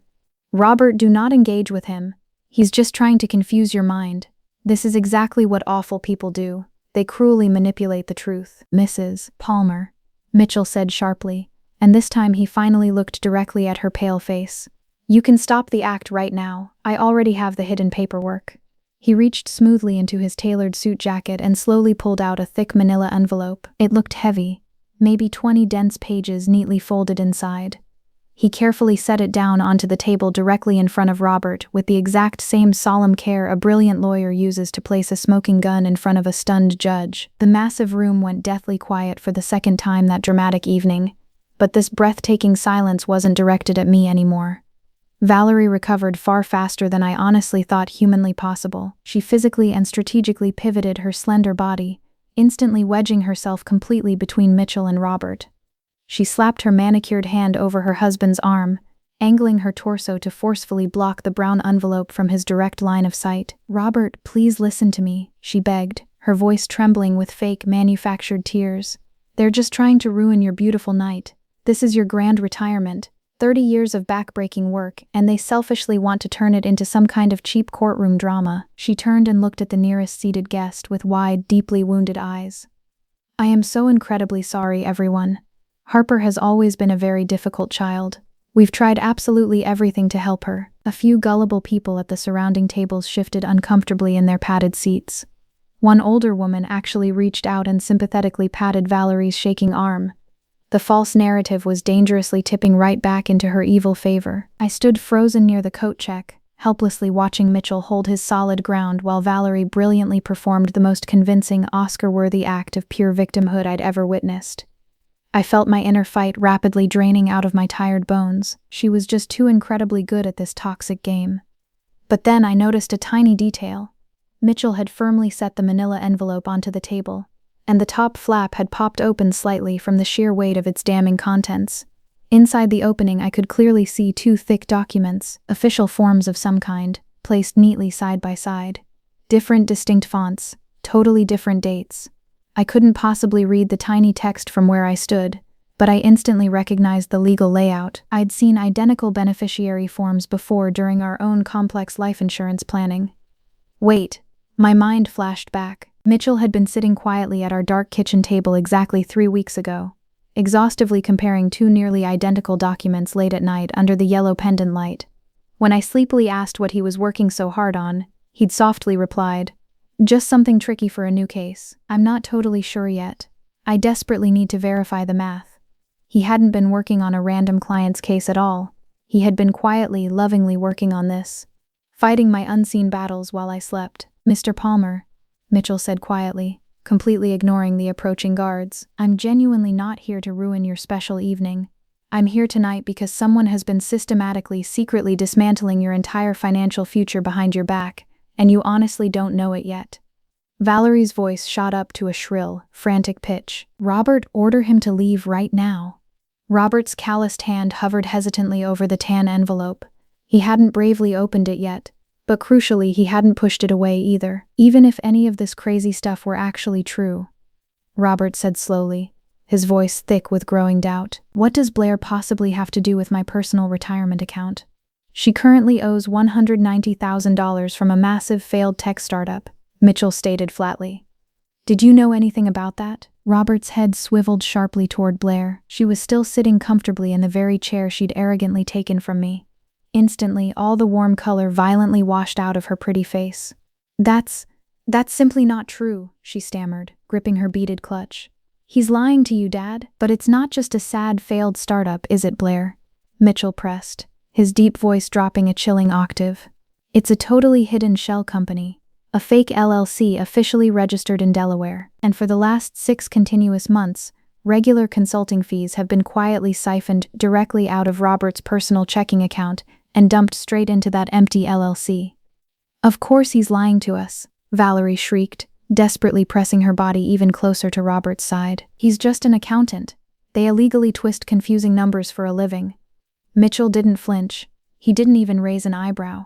A: "Robert, do not engage with him. He's just trying to confuse your mind. This is exactly what awful people do. They cruelly manipulate the truth." "Mrs. Palmer," Mitchell said sharply, and this time he finally looked directly at her pale face. "You can stop the act right now. I already have the hidden paperwork." He reached smoothly into his tailored suit jacket and slowly pulled out a thick manila envelope. It looked heavy. Maybe 20 dense pages neatly folded inside. He carefully set it down onto the table directly in front of Robert with the exact same solemn care a brilliant lawyer uses to place a smoking gun in front of a stunned judge. The massive room went deathly quiet for the second time that dramatic evening, but this breathtaking silence wasn't directed at me anymore. Valerie recovered far faster than I honestly thought humanly possible. She physically and strategically pivoted her slender body, instantly wedging herself completely between Mitchell and Robert. She slapped her manicured hand over her husband's arm, angling her torso to forcefully block the brown envelope from his direct line of sight. "Robert, please listen to me," she begged, her voice trembling with fake, manufactured tears. "They're just trying to ruin your beautiful night. This is your grand retirement, 30 years of backbreaking work, and they selfishly want to turn it into some kind of cheap courtroom drama." She turned and looked at the nearest seated guest with wide, deeply wounded eyes. "I am so incredibly sorry, everyone. Harper has always been a very difficult child. We've tried absolutely everything to help her." A few gullible people at the surrounding tables shifted uncomfortably in their padded seats. One older woman actually reached out and sympathetically patted Valerie's shaking arm. The false narrative was dangerously tipping right back into her evil favor. I stood frozen near the coat check, helplessly watching Mitchell hold his solid ground while Valerie brilliantly performed the most convincing, Oscar-worthy act of pure victimhood I'd ever witnessed. I felt my inner fight rapidly draining out of my tired bones. She was just too incredibly good at this toxic game. But then I noticed a tiny detail. Mitchell had firmly set the manila envelope onto the table, and the top flap had popped open slightly from the sheer weight of its damning contents. Inside the opening I could clearly see 2 thick documents, official forms of some kind, placed neatly side by side. Different distinct fonts, totally different dates. I couldn't possibly read the tiny text from where I stood, but I instantly recognized the legal layout. I'd seen identical beneficiary forms before during our own complex life insurance planning. Wait, my mind flashed back. Mitchell had been sitting quietly at our dark kitchen table exactly 3 weeks ago, exhaustively comparing two nearly identical documents late at night under the yellow pendant light. When I sleepily asked what he was working so hard on, he'd softly replied, "Just something tricky for a new case. I'm not totally sure yet. I desperately need to verify the math." He hadn't been working on a random client's case at all. He had been quietly, lovingly working on this, fighting my unseen battles while I slept. "Mr. Palmer," Mitchell said quietly, completely ignoring the approaching guards, "I'm genuinely not here to ruin your special evening. I'm here tonight because someone has been systematically, secretly dismantling your entire financial future behind your back, and you honestly don't know it yet." Valerie's voice shot up to a shrill, frantic pitch. "Robert, order him to leave right now." Robert's calloused hand hovered hesitantly over the tan envelope. He hadn't bravely opened it yet, but crucially he hadn't pushed it away either, even if any of this crazy stuff were actually true. Robert said slowly, his voice thick with growing doubt, "What does Blair possibly have to do with my personal retirement account? She currently owes $190,000 from a massive failed tech startup," Mitchell stated flatly. "Did you know anything about that?" Robert's head swiveled sharply toward Blair. She was still sitting comfortably in the very chair she'd arrogantly taken from me. Instantly, all the warm color violently washed out of her pretty face. That's simply not true," she stammered, gripping her beaded clutch. "He's lying to you, Dad." "But it's not just a sad, failed startup, is it, Blair?" Mitchell pressed, his deep voice dropping a chilling octave. "It's a totally hidden shell company, a fake LLC officially registered in Delaware, and for the last 6 continuous months, regular consulting fees have been quietly siphoned directly out of Robert's personal checking account and dumped straight into that empty LLC." "Of course he's lying to us," Valerie shrieked, desperately pressing her body even closer to Robert's side. "He's just an accountant. They illegally twist confusing numbers for a living." Mitchell didn't flinch. He didn't even raise an eyebrow.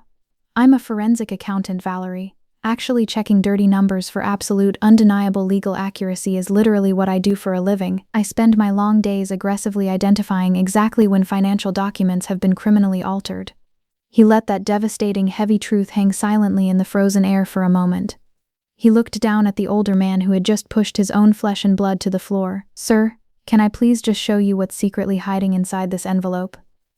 A: "I'm a forensic accountant, Valerie. Actually checking dirty numbers for absolute, undeniable legal accuracy is literally what I do for a living. I spend my long days aggressively identifying exactly when financial documents have been criminally altered." He let that devastating, heavy truth hang silently in the frozen air for a moment. He looked down at the older man who had just pushed his own flesh and blood to the floor. "Sir, can I please just show you what's secretly hiding inside this envelope?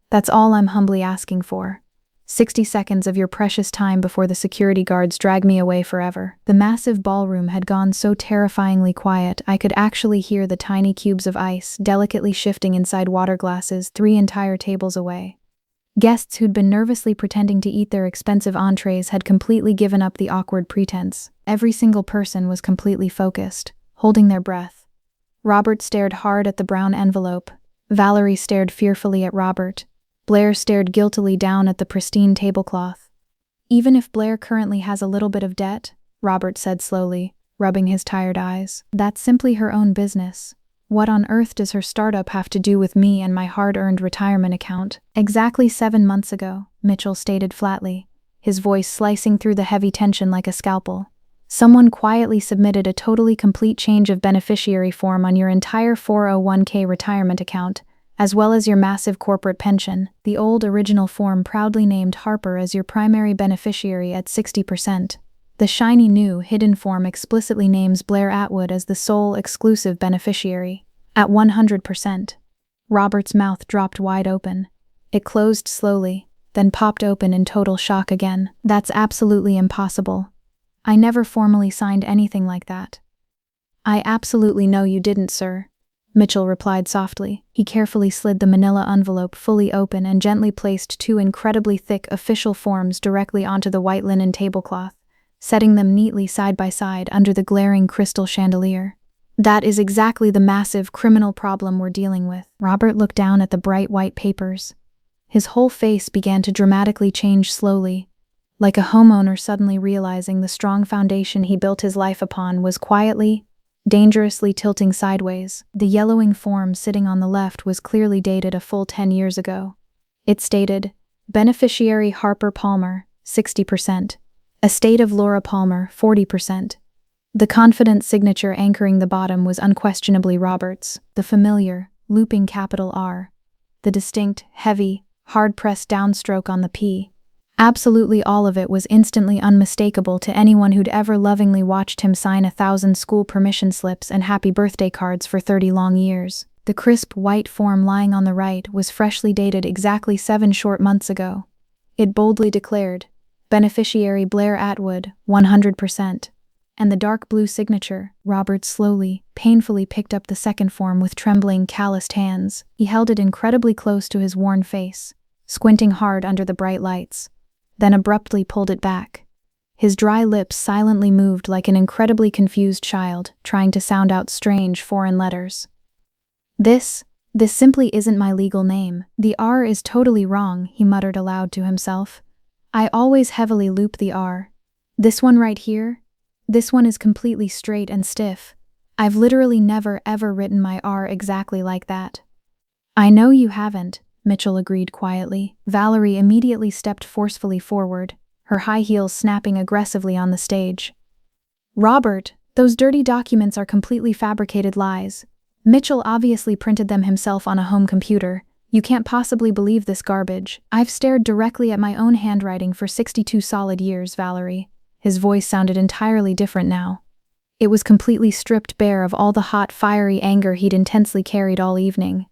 A: That's all I'm humbly asking for. 60 seconds of your precious time before the security guards drag me away forever." The massive ballroom had gone so terrifyingly quiet I could actually hear the tiny cubes of ice delicately shifting inside water glasses 3 entire tables away. Guests who'd been nervously pretending to eat their expensive entrees had completely given up the awkward pretense. Every single person was completely focused, holding their breath. Robert stared hard at the brown envelope. Valerie stared fearfully at Robert. Blair stared guiltily down at the pristine tablecloth. "Even if Blair currently has a little bit of debt," Robert said slowly, rubbing his tired eyes, "that's simply her own business. What on earth does her startup have to do with me and my hard-earned retirement account?" "Exactly 7 months ago," Mitchell stated flatly, his voice slicing through the heavy tension like a scalpel, "someone quietly submitted a totally complete change of beneficiary form on your entire 401k retirement account, as well as your massive corporate pension. The old original form proudly named Harper as your primary beneficiary at 60%. The shiny new, hidden form explicitly names Blair Atwood as the sole, exclusive beneficiary, at 100%. Robert's mouth dropped wide open. It closed slowly, then popped open in total shock again. "That's absolutely impossible. I never formally signed anything like that." "I absolutely know you didn't, sir," Mitchell replied softly. He carefully slid the manila envelope fully open and gently placed 2 incredibly thick official forms directly onto the white linen tablecloth, setting them neatly side by side under the glaring crystal chandelier. "That is exactly the massive criminal problem we're dealing with." Robert looked down at the bright white papers. His whole face began to dramatically change slowly, like a homeowner suddenly realizing the strong foundation he built his life upon was quietly, dangerously tilting sideways. The yellowing form sitting on the left was clearly dated a full 10 years ago. It stated, "Beneficiary Harper Palmer, 60%. Estate of Laura Palmer, 40%. The confident signature anchoring the bottom was unquestionably Robert's. The familiar, looping capital R. The distinct, heavy, hard-pressed downstroke on the P. Absolutely all of it was instantly unmistakable to anyone who'd ever lovingly watched him sign 1,000 school permission slips and happy birthday cards for 30 long years. The crisp, white form lying on the right was freshly dated exactly 7 short months ago. It boldly declared, "Beneficiary Blair Atwood, 100%. And the dark blue signature. Robert slowly, painfully picked up the second form with trembling, calloused hands. He held it incredibly close to his worn face, squinting hard under the bright lights, then abruptly pulled it back. His dry lips silently moved like an incredibly confused child, trying to sound out strange foreign letters. This simply isn't my legal name. The R is totally wrong," he muttered aloud to himself. "I always heavily loop the R. This one right here? This one is completely straight and stiff. I've literally never ever written my R exactly like that." "I know you haven't," Mitchell agreed quietly. Valerie immediately stepped forcefully forward, her high heels snapping aggressively on the stage. "Robert, those dirty documents are completely fabricated lies. Mitchell obviously printed them himself on a home computer. You can't possibly believe this garbage. I've stared directly at my own handwriting for 62 solid years, Valerie." His voice sounded entirely different now. It was completely stripped bare of all the hot, fiery anger he'd intensely carried all evening.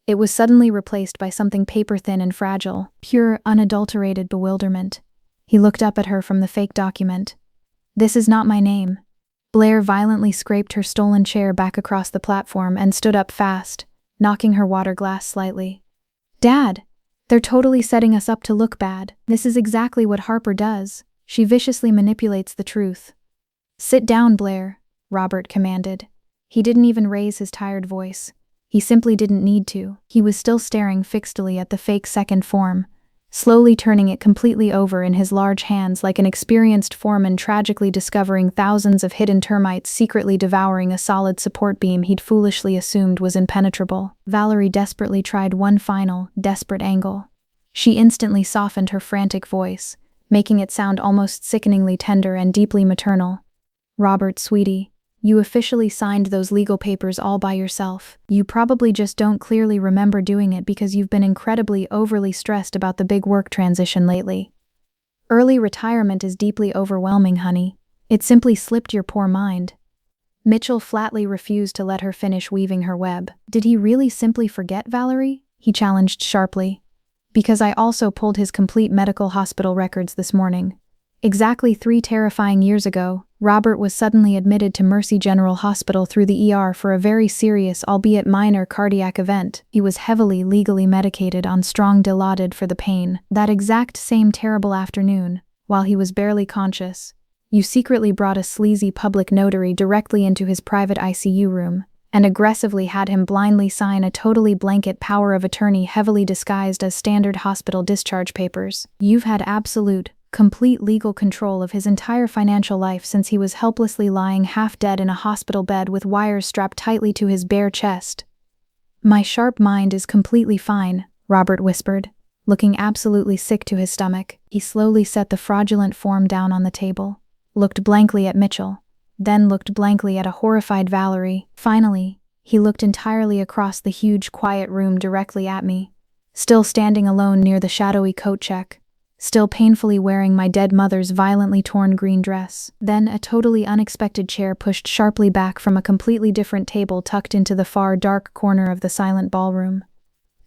A: It was suddenly replaced by something paper-thin and fragile, pure, unadulterated bewilderment. He looked up at her from the fake document. "This is not my name." Blair violently scraped her stolen chair back across the platform and stood up fast, knocking her water glass slightly. "Dad, they're totally setting us up to look bad. This is exactly what Harper does. She viciously manipulates the truth." "Sit down, Blair," Robert commanded. He didn't even raise his tired voice. He simply didn't need to. He was still staring fixedly at the fake second form, slowly turning it completely over in his large hands like an experienced foreman tragically discovering thousands of hidden termites secretly devouring a solid support beam he'd foolishly assumed was impenetrable. Valerie desperately tried one final, desperate angle. She instantly softened her frantic voice, making it sound almost sickeningly tender and deeply maternal. "Robert, sweetie, you officially signed those legal papers all by yourself. You probably just don't clearly remember doing it because you've been incredibly overly stressed about the big work transition lately. Early retirement is deeply overwhelming, honey. It simply slipped your poor mind." Mitchell flatly refused to let her finish weaving her web. "Did he really simply forget, Valerie?" he challenged sharply. "Because I also pulled his complete medical hospital records this morning. Exactly 3 terrifying years ago, Robert was suddenly admitted to Mercy General Hospital through the ER for a very serious, albeit minor, cardiac event. He was heavily legally medicated on strong Dilaudid for the pain. That exact same terrible afternoon, while he was barely conscious, you secretly brought a sleazy public notary directly into his private ICU room and aggressively had him blindly sign a totally blanket power of attorney heavily disguised as standard hospital discharge papers. You've had absolute, complete legal control of his entire financial life since he was helplessly lying half dead in a hospital bed with wires strapped tightly to his bare chest." "My sharp mind is completely fine," Robert whispered, looking absolutely sick to his stomach. He slowly set the fraudulent form down on the table, looked blankly at Mitchell, then looked blankly at a horrified Valerie. Finally, he looked entirely across the huge, quiet room directly at me, still standing alone near the shadowy coat check, still painfully wearing my dead mother's violently torn green dress. Then a totally unexpected chair pushed sharply back from a completely different table tucked into the far dark corner of the silent ballroom.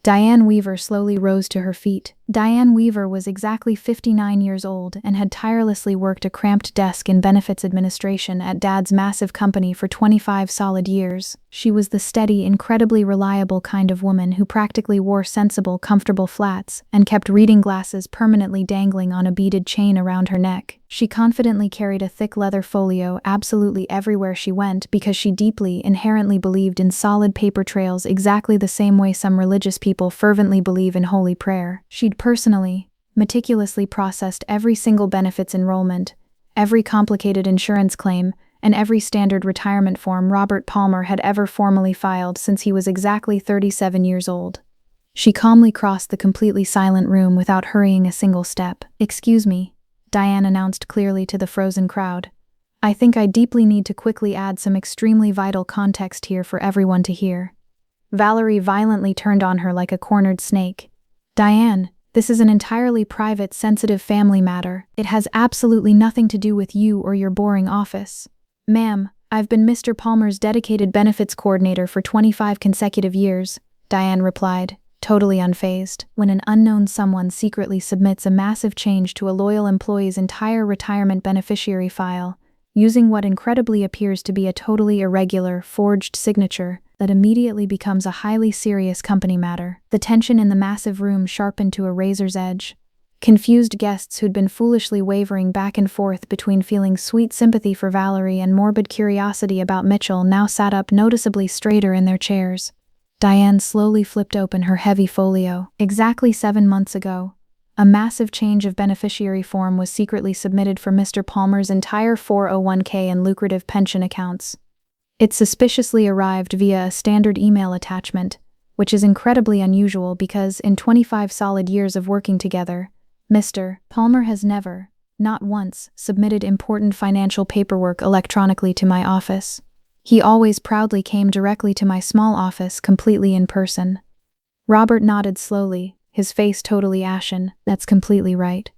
A: Diane Weaver slowly rose to her feet. Diane Weaver was exactly 59 years old and had tirelessly worked a cramped desk in benefits administration at Dad's massive company for 25 solid years. She was the steady, incredibly reliable kind of woman who practically wore sensible, comfortable flats and kept reading glasses permanently dangling on a beaded chain around her neck. She confidently carried a thick leather folio absolutely everywhere she went because she deeply, inherently believed in solid paper trails exactly the same way some religious people fervently believe in holy prayer. She'd personally, meticulously processed every single benefits enrollment, every complicated insurance claim, and every standard retirement form Robert Palmer had ever formally filed since he was exactly 37 years old. She calmly crossed the completely silent room without hurrying a single step. "Excuse me," Diane announced clearly to the frozen crowd. "I think I deeply need to quickly add some extremely vital context here for everyone to hear. Valerie violently turned on her like a cornered snake. Diane, this is an entirely private, sensitive family matter. It has absolutely nothing to do with you or your boring office. Ma'am, I've been Mr. Palmer's dedicated benefits coordinator for 25 consecutive years, Diane replied, totally unfazed. When an unknown someone secretly submits a massive change to a loyal employee's entire retirement beneficiary file, using what incredibly appears to be a totally irregular, forged signature, that immediately becomes a highly serious company matter. The tension in the massive room sharpened to a razor's edge. Confused guests who'd been foolishly wavering back and forth between feeling sweet sympathy for Valerie and morbid curiosity about Mitchell now sat up noticeably straighter in their chairs. Diane slowly flipped open her heavy folio. Exactly 7 months ago, a massive change of beneficiary form was secretly submitted for Mr. Palmer's entire 401k and lucrative pension accounts. It suspiciously arrived via a standard email attachment, which is incredibly unusual because in 25 solid years of working together, Mr. Palmer has never, not once, submitted important financial paperwork electronically to my office. He always proudly came directly to my small office completely in person. Robert nodded slowly, his face totally ashen. That's completely right.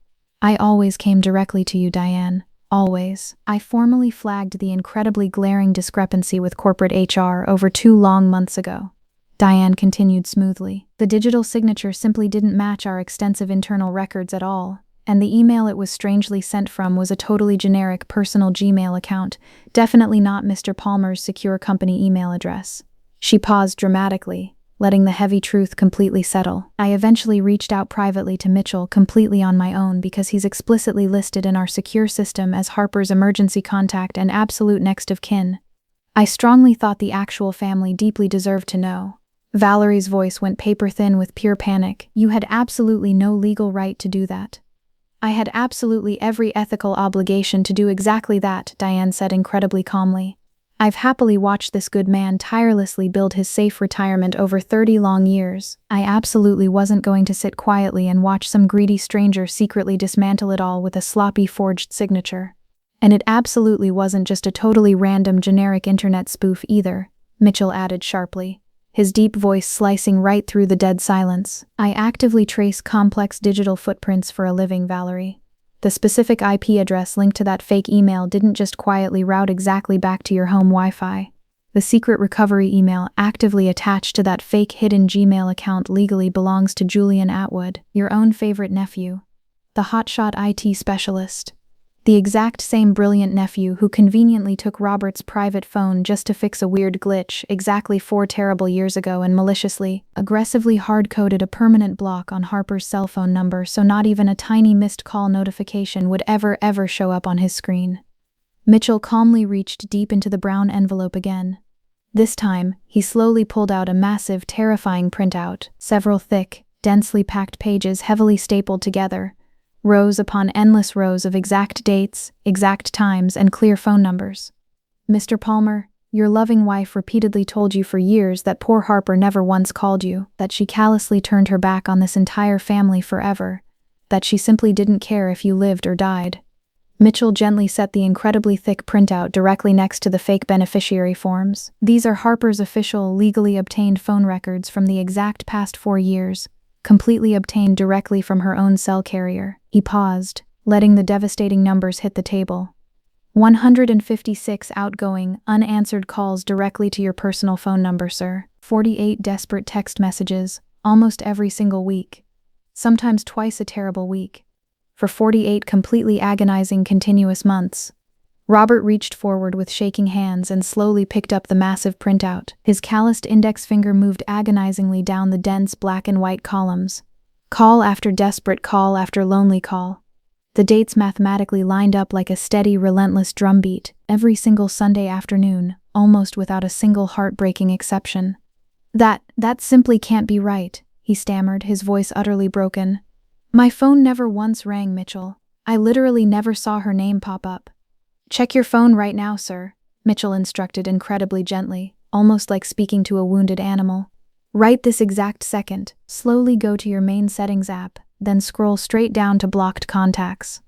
A: I always came directly to you, Diane. Always. I formally flagged the incredibly glaring discrepancy with corporate HR over 2 long months ago. Diane continued smoothly. The digital signature simply didn't match our extensive internal records at all, and the email it was strangely sent from was a totally generic personal Gmail account, definitely not Mr. Palmer's secure company email address. She paused dramatically, letting the heavy truth completely settle. I eventually reached out privately to Mitchell completely on my own because he's explicitly listed in our secure system as Harper's emergency contact and absolute next of kin. I strongly thought the actual family deeply deserved to know. Valerie's voice went paper-thin with pure panic. You had absolutely no legal right to do that. I had absolutely every ethical obligation to do exactly that, Diane said incredibly calmly. I've happily watched this good man tirelessly build his safe retirement over 30 long years. I absolutely wasn't going to sit quietly and watch some greedy stranger secretly dismantle it all with a sloppy forged signature. And it absolutely wasn't just a totally random generic internet spoof either, Mitchell added sharply, his deep voice slicing right through the dead silence. I actively trace complex digital footprints for a living, Valerie. The specific IP address linked to that fake email didn't just quietly route exactly back to your home Wi-Fi. The secret recovery email actively attached to that fake hidden Gmail account legally belongs to Julian Atwood, your own favorite nephew, the hotshot IT specialist. The exact same brilliant nephew who conveniently took Robert's private phone just to fix a weird glitch exactly 4 terrible years ago and maliciously, aggressively hard-coded a permanent block on Harper's cell phone number so not even a tiny missed call notification would ever show up on his screen. Mitchell calmly reached deep into the brown envelope again. This time, he slowly pulled out a massive, terrifying printout, several thick, densely packed pages heavily stapled together, rows upon endless rows of exact dates, exact times, and clear phone numbers. Mr. Palmer, your loving wife repeatedly told you for years that poor Harper never once called you, that she callously turned her back on this entire family forever, that she simply didn't care if you lived or died. Mitchell gently set the incredibly thick printout directly next to the fake beneficiary forms. These are Harper's official, legally obtained phone records from the exact past 4 years, completely obtained directly from her own cell carrier. He paused, letting the devastating numbers hit the table. 156 outgoing, unanswered calls directly to your personal phone number, sir. 48 desperate text messages, almost every single week. Sometimes twice a terrible week. For 48 completely agonizing continuous months. Robert reached forward with shaking hands and slowly picked up the massive printout. His calloused index finger moved agonizingly down the dense black and white columns. Call after desperate call after lonely call. The dates mathematically lined up like a steady, relentless drumbeat, every single Sunday afternoon, almost without a single heartbreaking exception. That simply can't be right, he stammered, his voice utterly broken. My phone never once rang, Mitchell. I literally never saw her name pop up. Check your phone right now, sir, Mitchell instructed incredibly gently, almost like speaking to a wounded animal. Right this exact second, slowly go to your main settings app, then scroll straight down to blocked contacts.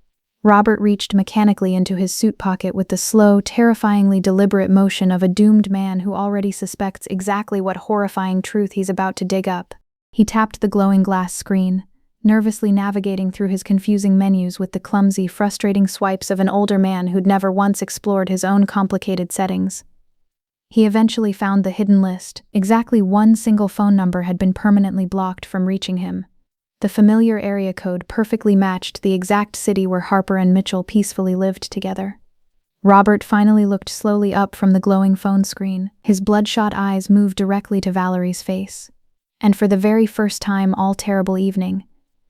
A: Robert reached mechanically into his suit pocket with the slow, terrifyingly deliberate motion of a doomed man who already suspects exactly what horrifying truth he's about to dig up. He tapped the glowing glass screen, nervously navigating through his confusing menus with the clumsy, frustrating swipes of an older man who'd never once explored his own complicated settings. He eventually found the hidden list. Exactly one single phone number had been permanently blocked from reaching him. The familiar area code perfectly matched the exact city where Harper and Mitchell peacefully lived together. Robert finally looked slowly up from the glowing phone screen. His bloodshot eyes moved directly to Valerie's face. And for the very first time all terrible evening,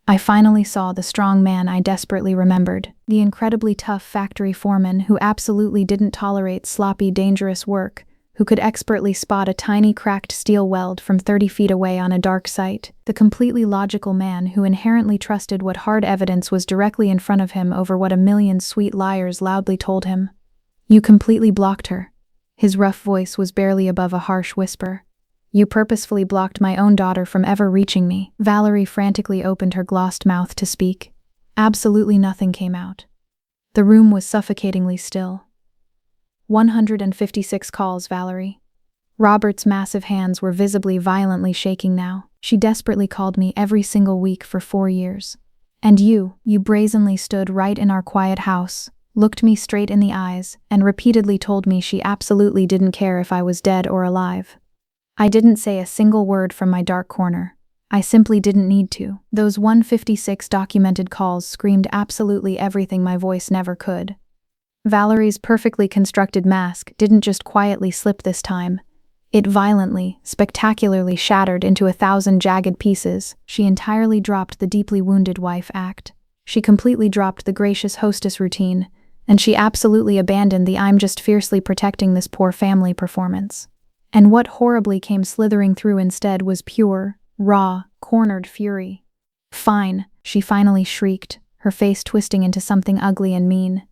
A: I finally saw the strong man I desperately remembered, the incredibly tough factory foreman who absolutely didn't tolerate sloppy, dangerous work, who could expertly spot a tiny cracked steel weld from 30 feet away on a dark site, the completely logical man who inherently trusted what hard evidence was directly in front of him over what a million sweet liars loudly told him. "You completely blocked her." His rough voice was barely above a harsh whisper. "You purposefully blocked my own daughter from ever reaching me." Valerie frantically opened her glossed mouth to speak. Absolutely nothing came out. The room was suffocatingly still. 156 calls, Valerie. Robert's massive hands were visibly violently shaking now. "She desperately called me every single week for 4 years. And you brazenly stood right in our quiet house, looked me straight in the eyes, and repeatedly told me she absolutely didn't care if I was dead or alive. I didn't say a single word from my dark corner. I simply didn't need to." Those 156 documented calls screamed absolutely everything my voice never could. Valerie's perfectly constructed mask didn't just quietly slip this time. It violently, spectacularly shattered into 1,000 jagged pieces. She entirely dropped the deeply wounded wife act. She completely dropped the gracious hostess routine, and she absolutely abandoned the "I'm just fiercely protecting this poor family" performance. And what horribly came slithering through instead was pure, raw, cornered fury. "Fine," she finally shrieked, her face twisting into something ugly and mean.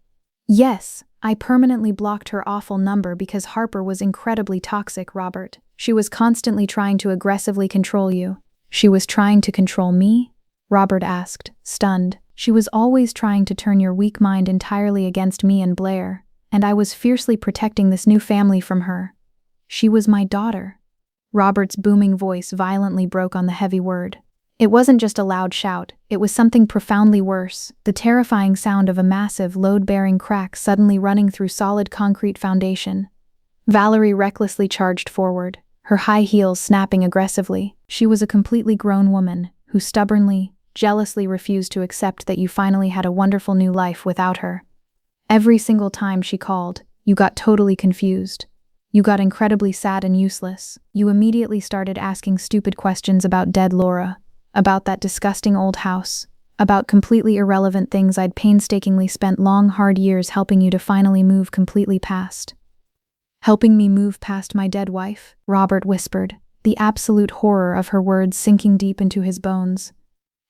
A: "Yes, I permanently blocked her awful number because Harper was incredibly toxic, Robert. She was constantly trying to aggressively control you." "She was trying to control me?" Robert asked, stunned. "She was always trying to turn your weak mind entirely against me and Blair, and I was fiercely protecting this new family from her. She was my daughter." Robert's booming voice violently broke on the heavy word. It wasn't just a loud shout, it was something profoundly worse, the terrifying sound of a massive, load-bearing crack suddenly running through solid concrete foundation. Valerie recklessly charged forward, her high heels snapping aggressively. She was a completely grown woman who stubbornly, jealously refused to accept that you finally had a wonderful new life without her. Every single time she called, you got totally confused. You got incredibly sad and useless. You immediately started asking stupid questions about dead Laura, about that disgusting old house, about completely irrelevant things I'd painstakingly spent long, hard years helping you to finally move completely past. "Helping me move past my dead wife?" Robert whispered, the absolute horror of her words sinking deep into his bones.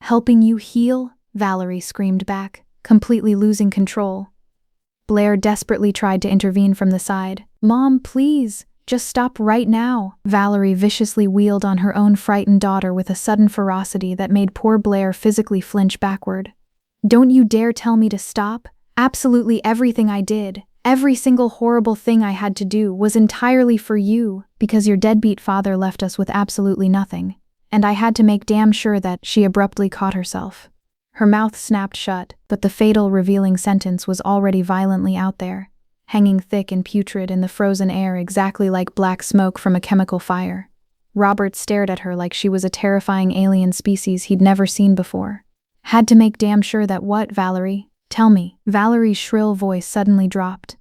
A: "Helping you heal?" Valerie screamed back, completely losing control. Blair desperately tried to intervene from the side. "Mom, please, just stop right now." Valerie viciously wheeled on her own frightened daughter with a sudden ferocity that made poor Blair physically flinch backward. "Don't you dare tell me to stop. Absolutely everything I did, every single horrible thing I had to do was entirely for you, because your deadbeat father left us with absolutely nothing. And I had to make damn sure that—" She abruptly caught herself. Her mouth snapped shut, but the fatal, revealing sentence was already violently out there, hanging thick and putrid in the frozen air exactly like black smoke from a chemical fire. Robert stared at her like she was a terrifying alien species he'd never seen before. "Had to make damn sure that what, Valerie? Tell me." Valerie's shrill voice suddenly dropped.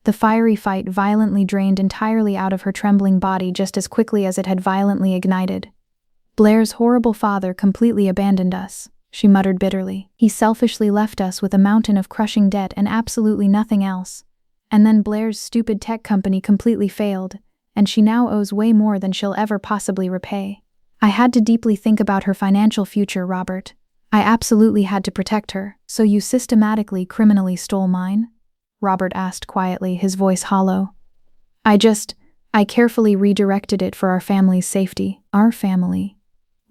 A: The fiery fight violently drained entirely out of her trembling body just as quickly as it had violently ignited. "Blair's horrible father completely abandoned us," she muttered bitterly. "He selfishly left us with a mountain of crushing debt and absolutely nothing else. And then Blair's stupid tech company completely failed, and she now owes way more than she'll ever possibly repay. I had to deeply think about her financial future, Robert. I absolutely had to protect her." "So you systematically, criminally stole mine?" Robert asked quietly, his voice hollow. I carefully redirected it for our family's safety." "Our family?"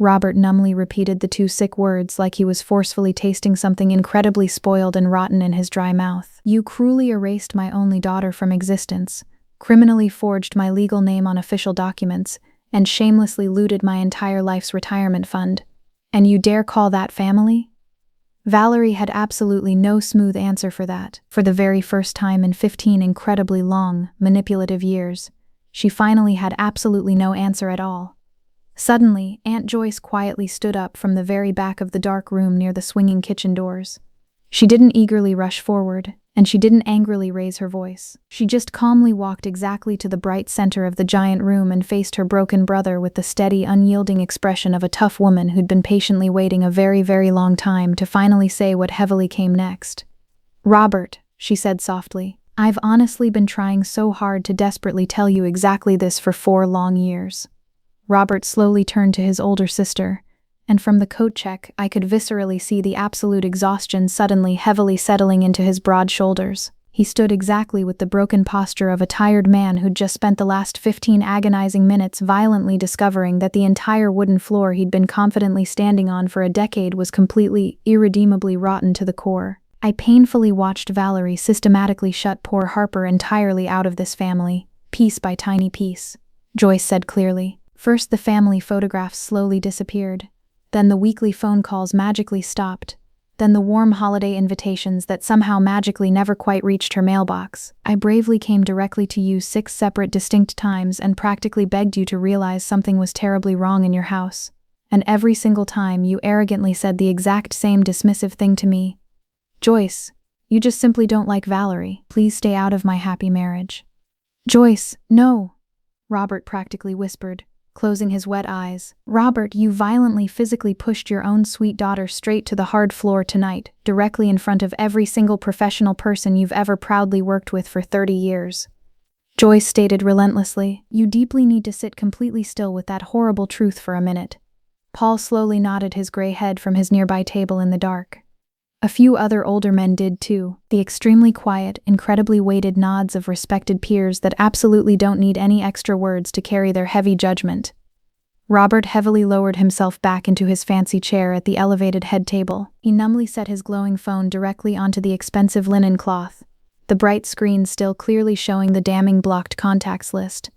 A: Robert numbly repeated the two sick words like he was forcefully tasting something incredibly spoiled and rotten in his dry mouth. You cruelly erased my only daughter from existence, criminally forged my legal name on official documents, and shamelessly looted my entire life's retirement fund. And you dare call that family? Valerie had absolutely no smooth answer for that. For the very first time in 15 incredibly long, manipulative years, she finally had absolutely no answer at all. Suddenly, Aunt Joyce quietly stood up from the very back of the dark room near the swinging kitchen doors. She didn't eagerly rush forward, and she didn't angrily raise her voice. She just calmly walked exactly to the bright center of the giant room and faced her broken brother with the steady, unyielding expression of a tough woman who'd been patiently waiting a very, very long time to finally say what heavily came next. Robert, she said softly, I've honestly been trying so hard to desperately tell you exactly this for 4 long years. Robert slowly turned to his older sister, and from the coat check I could viscerally see the absolute exhaustion suddenly heavily settling into his broad shoulders. He stood exactly with the broken posture of a tired man who'd just spent the last 15 agonizing minutes violently discovering that the entire wooden floor he'd been confidently standing on for a decade was completely, irredeemably rotten to the core. I painfully watched Valerie systematically shut poor Harper entirely out of this family, piece by tiny piece. Joyce said clearly. First the family photographs slowly disappeared. Then the weekly phone calls magically stopped. Then the warm holiday invitations that somehow magically never quite reached her mailbox. I bravely came directly to you 6 separate distinct times and practically begged you to realize something was terribly wrong in your house. And every single time you arrogantly said the exact same dismissive thing to me. Joyce, you just simply don't like Valerie. Please stay out of my happy marriage. Joyce, no, Robert practically whispered, closing his wet eyes. Robert, you violently physically pushed your own sweet daughter straight to the hard floor tonight, directly in front of every single professional person you've ever proudly worked with for 30 years. Joyce stated relentlessly, you deeply need to sit completely still with that horrible truth for a minute. Paul slowly nodded his gray head from his nearby table in the dark. A few other older men did too, the extremely quiet, incredibly weighted nods of respected peers that absolutely don't need any extra words to carry their heavy judgment. Robert heavily lowered himself back into his fancy chair at the elevated head table. He numbly set his glowing phone directly onto the expensive linen cloth, the bright screen still clearly showing the damning blocked contacts list.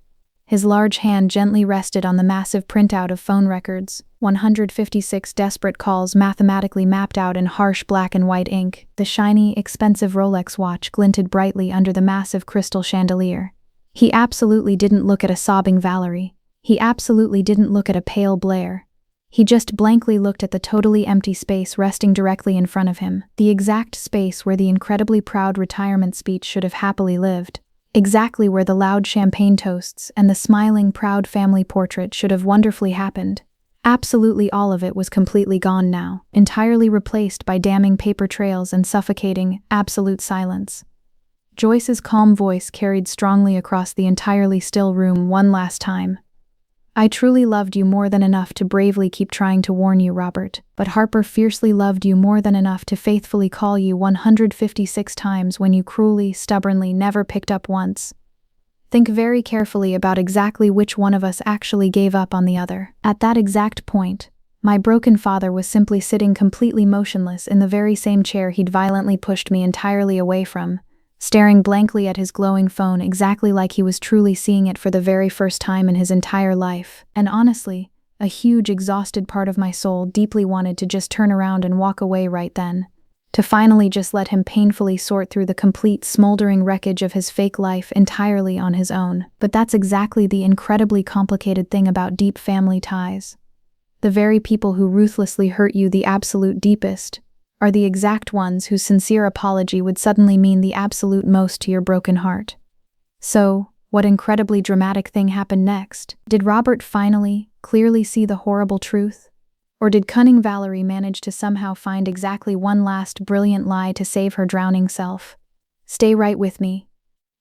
A: His large hand gently rested on the massive printout of phone records, 156 desperate calls mathematically mapped out in harsh black and white ink. The shiny, expensive Rolex watch glinted brightly under the massive crystal chandelier. He absolutely didn't look at a sobbing Valerie. He absolutely didn't look at a pale Blair. He just blankly looked at the totally empty space resting directly in front of him, the exact space where the incredibly proud retirement speech should have happily lived. Exactly where the loud champagne toasts and the smiling, proud family portrait should have wonderfully happened. Absolutely all of it was completely gone now, entirely replaced by damning paper trails and suffocating, absolute silence. Joyce's calm voice carried strongly across the entirely still room one last time. I truly loved you more than enough to bravely keep trying to warn you, Robert, but Harper fiercely loved you more than enough to faithfully call you 156 times when you cruelly, stubbornly never picked up once. Think very carefully about exactly which one of us actually gave up on the other. At that exact point, my broken father was simply sitting completely motionless in the very same chair he'd violently pushed me entirely away from, staring blankly at his glowing phone exactly like he was truly seeing it for the very first time in his entire life. And honestly, a huge, exhausted part of my soul deeply wanted to just turn around and walk away right then. To finally just let him painfully sort through the complete, smoldering wreckage of his fake life entirely on his own. But that's exactly the incredibly complicated thing about deep family ties. The very people who ruthlessly hurt you the absolute deepest are the exact ones whose sincere apology would suddenly mean the absolute most to your broken heart. So, what incredibly dramatic thing happened next? Did Robert finally, clearly see the horrible truth? Or did cunning Valerie manage to somehow find exactly one last brilliant lie to save her drowning self? Stay right with me.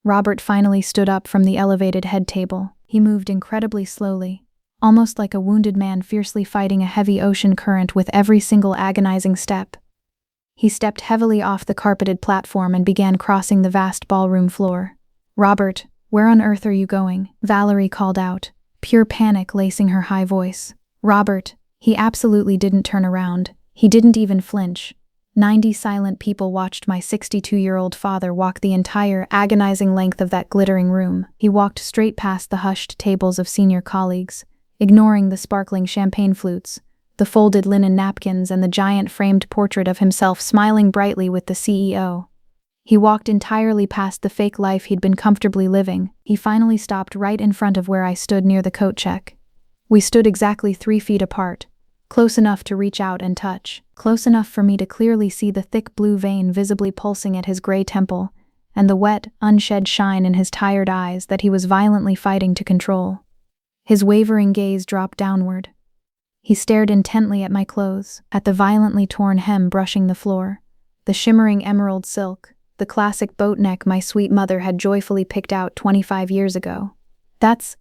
A: Robert finally stood up from the elevated head table. He moved incredibly slowly, almost like a wounded man fiercely fighting a heavy ocean current with every single agonizing step. He stepped heavily off the carpeted platform and began crossing the vast ballroom floor. Robert, where on earth are you going? Valerie called out, pure panic lacing her high voice. Robert, He absolutely didn't turn around. He didn't even flinch. 90 silent people watched my 62-year-old father walk the entire agonizing length of that glittering room. He walked straight past the hushed tables of senior colleagues, ignoring the sparkling champagne flutes, the folded linen napkins, and the giant framed portrait of himself smiling brightly with the CEO. He walked entirely past the fake life he'd been comfortably living. He finally stopped right in front of where I stood near the coat check. We stood exactly 3 feet apart, close enough to reach out and touch, close enough for me to clearly see the thick blue vein visibly pulsing at his gray temple, and the wet, unshed shine in his tired eyes that he was violently fighting to control. His wavering gaze dropped downward. He stared intently at my clothes, at the violently torn hem brushing the floor, the shimmering emerald silk, the classic boat neck my sweet mother had joyfully picked out 25 years ago. That's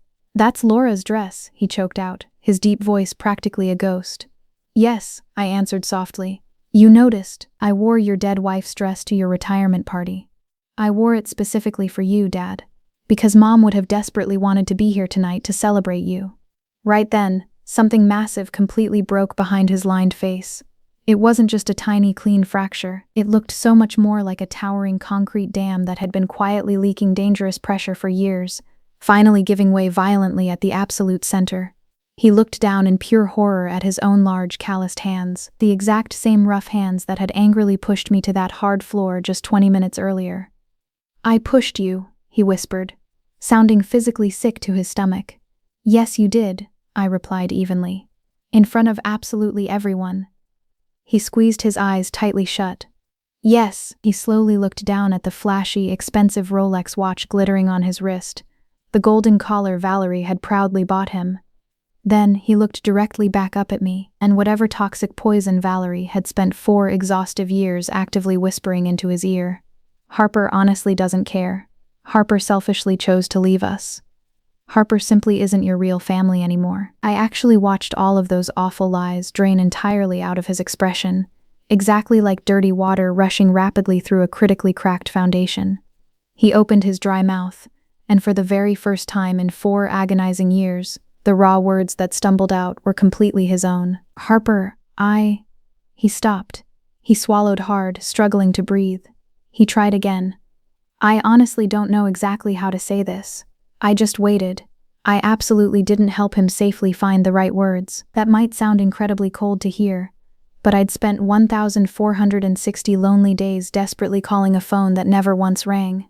A: Laura's dress," he choked out, his deep voice practically a ghost. "Yes," I answered softly. "You noticed, I wore your dead wife's dress to your retirement party. I wore it specifically for you, Dad, because Mom would have desperately wanted to be here tonight to celebrate you." Right then, something massive completely broke behind his lined face. It wasn't just a tiny clean fracture. It looked so much more like a towering concrete dam that had been quietly leaking dangerous pressure for years, finally giving way violently at the absolute center. He looked down in pure horror at his own large, calloused hands, the exact same rough hands that had angrily pushed me to that hard floor just 20 minutes earlier. "I pushed you," he whispered, sounding physically sick to his stomach. "Yes, you did," I replied evenly. "In front of absolutely everyone." He squeezed his eyes tightly shut. "Yes." He slowly looked down at the flashy, expensive Rolex watch glittering on his wrist, the golden collar Valerie had proudly bought him. Then he looked directly back up at me, and whatever toxic poison Valerie had spent 4 exhaustive years actively whispering into his ear. "Harper honestly doesn't care. Harper selfishly chose to leave us. Harper simply isn't your real family anymore." I actually watched all of those awful lies drain entirely out of his expression, exactly like dirty water rushing rapidly through a critically cracked foundation. He opened his dry mouth, and for the very first time in 4 agonizing years, the raw words that stumbled out were completely his own. "Harper, He stopped. He swallowed hard, struggling to breathe. He tried again. "I honestly don't know exactly how to say this. I just waited." I absolutely didn't help him safely find the right words. That might sound incredibly cold to hear, but I'd spent 1,460 lonely days desperately calling a phone that never once rang.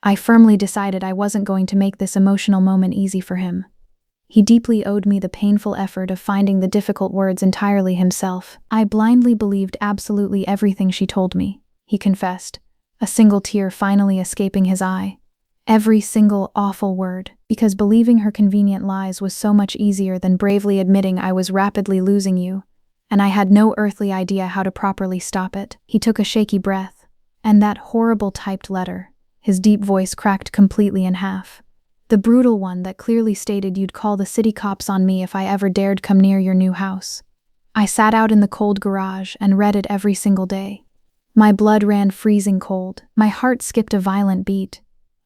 A: I firmly decided I wasn't going to make this emotional moment easy for him. He deeply owed me the painful effort of finding the difficult words entirely himself. "I blindly believed absolutely everything she told me," he confessed, a single tear finally escaping his eye. "Every single awful word, because believing her convenient lies was so much easier than bravely admitting I was rapidly losing you, and I had no earthly idea how to properly stop it." He took a shaky breath, and that horrible typed letter, his deep voice cracked completely in half. "The brutal one that clearly stated you'd call the city cops on me if I ever dared come near your new house. I sat out in the cold garage and read it every single day. My blood ran freezing cold. My heart skipped a violent beat.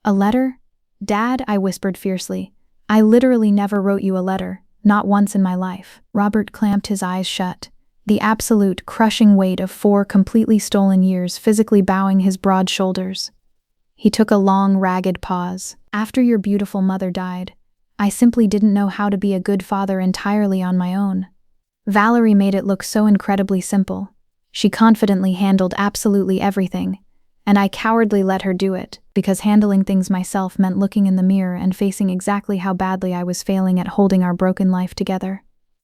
A: A letter? Dad," I whispered fiercely. "I literally never wrote you a letter, not once in my life." Robert clamped his eyes shut, the absolute, crushing weight of 4 completely stolen years physically bowing his broad shoulders. He took a long, ragged pause. "After your beautiful mother died, I simply didn't know how to be a good father entirely on my own. Valerie made it look so incredibly simple. She confidently handled absolutely everything, and I cowardly let her do it, because handling things myself meant looking in the mirror and facing exactly how badly I was failing at holding our broken life together."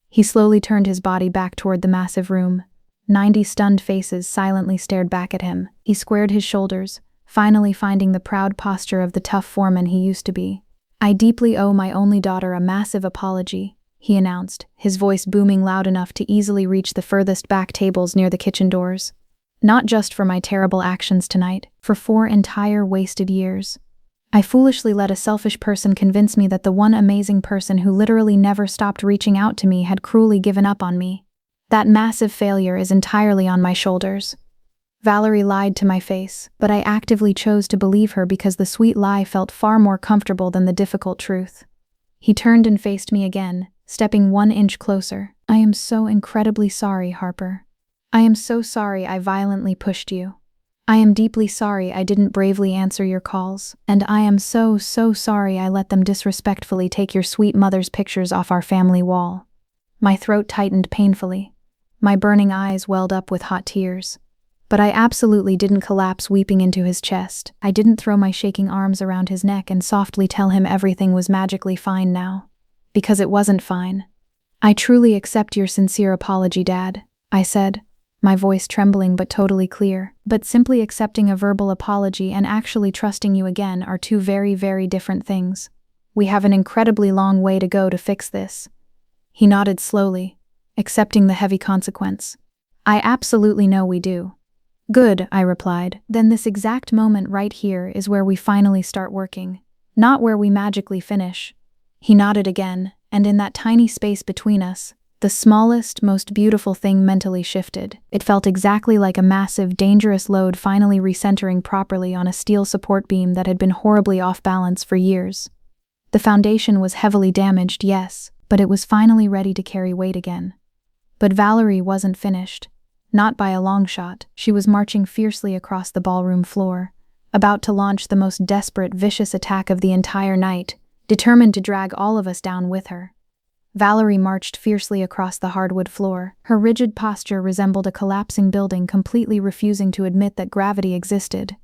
A: He slowly turned his body back toward the massive room. 90 stunned faces silently stared back at him. He squared his shoulders, finally finding the proud posture of the tough foreman he used to be. "I deeply owe my only daughter a massive apology," he announced, his voice booming loud enough to easily reach the furthest back tables near the kitchen doors. "Not just for my terrible actions tonight, for 4 entire wasted years. I foolishly let a selfish person convince me that the one amazing person who literally never stopped reaching out to me had cruelly given up on me. That massive failure is entirely on my shoulders." Valerie lied to my face, but I actively chose to believe her because the sweet lie felt far more comfortable than the difficult truth. He turned and faced me again, stepping 1 inch closer. I am so incredibly sorry, Harper. I am so sorry I violently pushed you. I am deeply sorry I didn't bravely answer your calls, and I am so sorry I let them disrespectfully take your sweet mother's pictures off our family wall. My throat tightened painfully. My burning eyes welled up with hot tears. But I absolutely didn't collapse weeping into his chest. I didn't throw my shaking arms around his neck and softly tell him everything was magically fine now. Because it wasn't fine. I truly accept your sincere apology, Dad, I said, my voice trembling but totally clear. But simply accepting a verbal apology and actually trusting you again are two very, very different things. We have an incredibly long way to go to fix this. He nodded slowly, accepting the heavy consequence. I absolutely know we do. Good, I replied. Then this exact moment right here is where we finally start working, not where we magically finish. He nodded again, and in that tiny space between us, the smallest, most beautiful thing mentally shifted. It felt exactly like a massive, dangerous load finally recentering properly on a steel support beam that had been horribly off balance for years. The foundation was heavily damaged, yes, but it was finally ready to carry weight again. But Valerie wasn't finished. Not by a long shot. She was marching fiercely across the ballroom floor, about to launch the most desperate, vicious attack of the entire night, determined to drag all of us down with her. Valerie marched fiercely across the hardwood floor. Her rigid posture resembled a collapsing building, completely refusing to admit that gravity existed.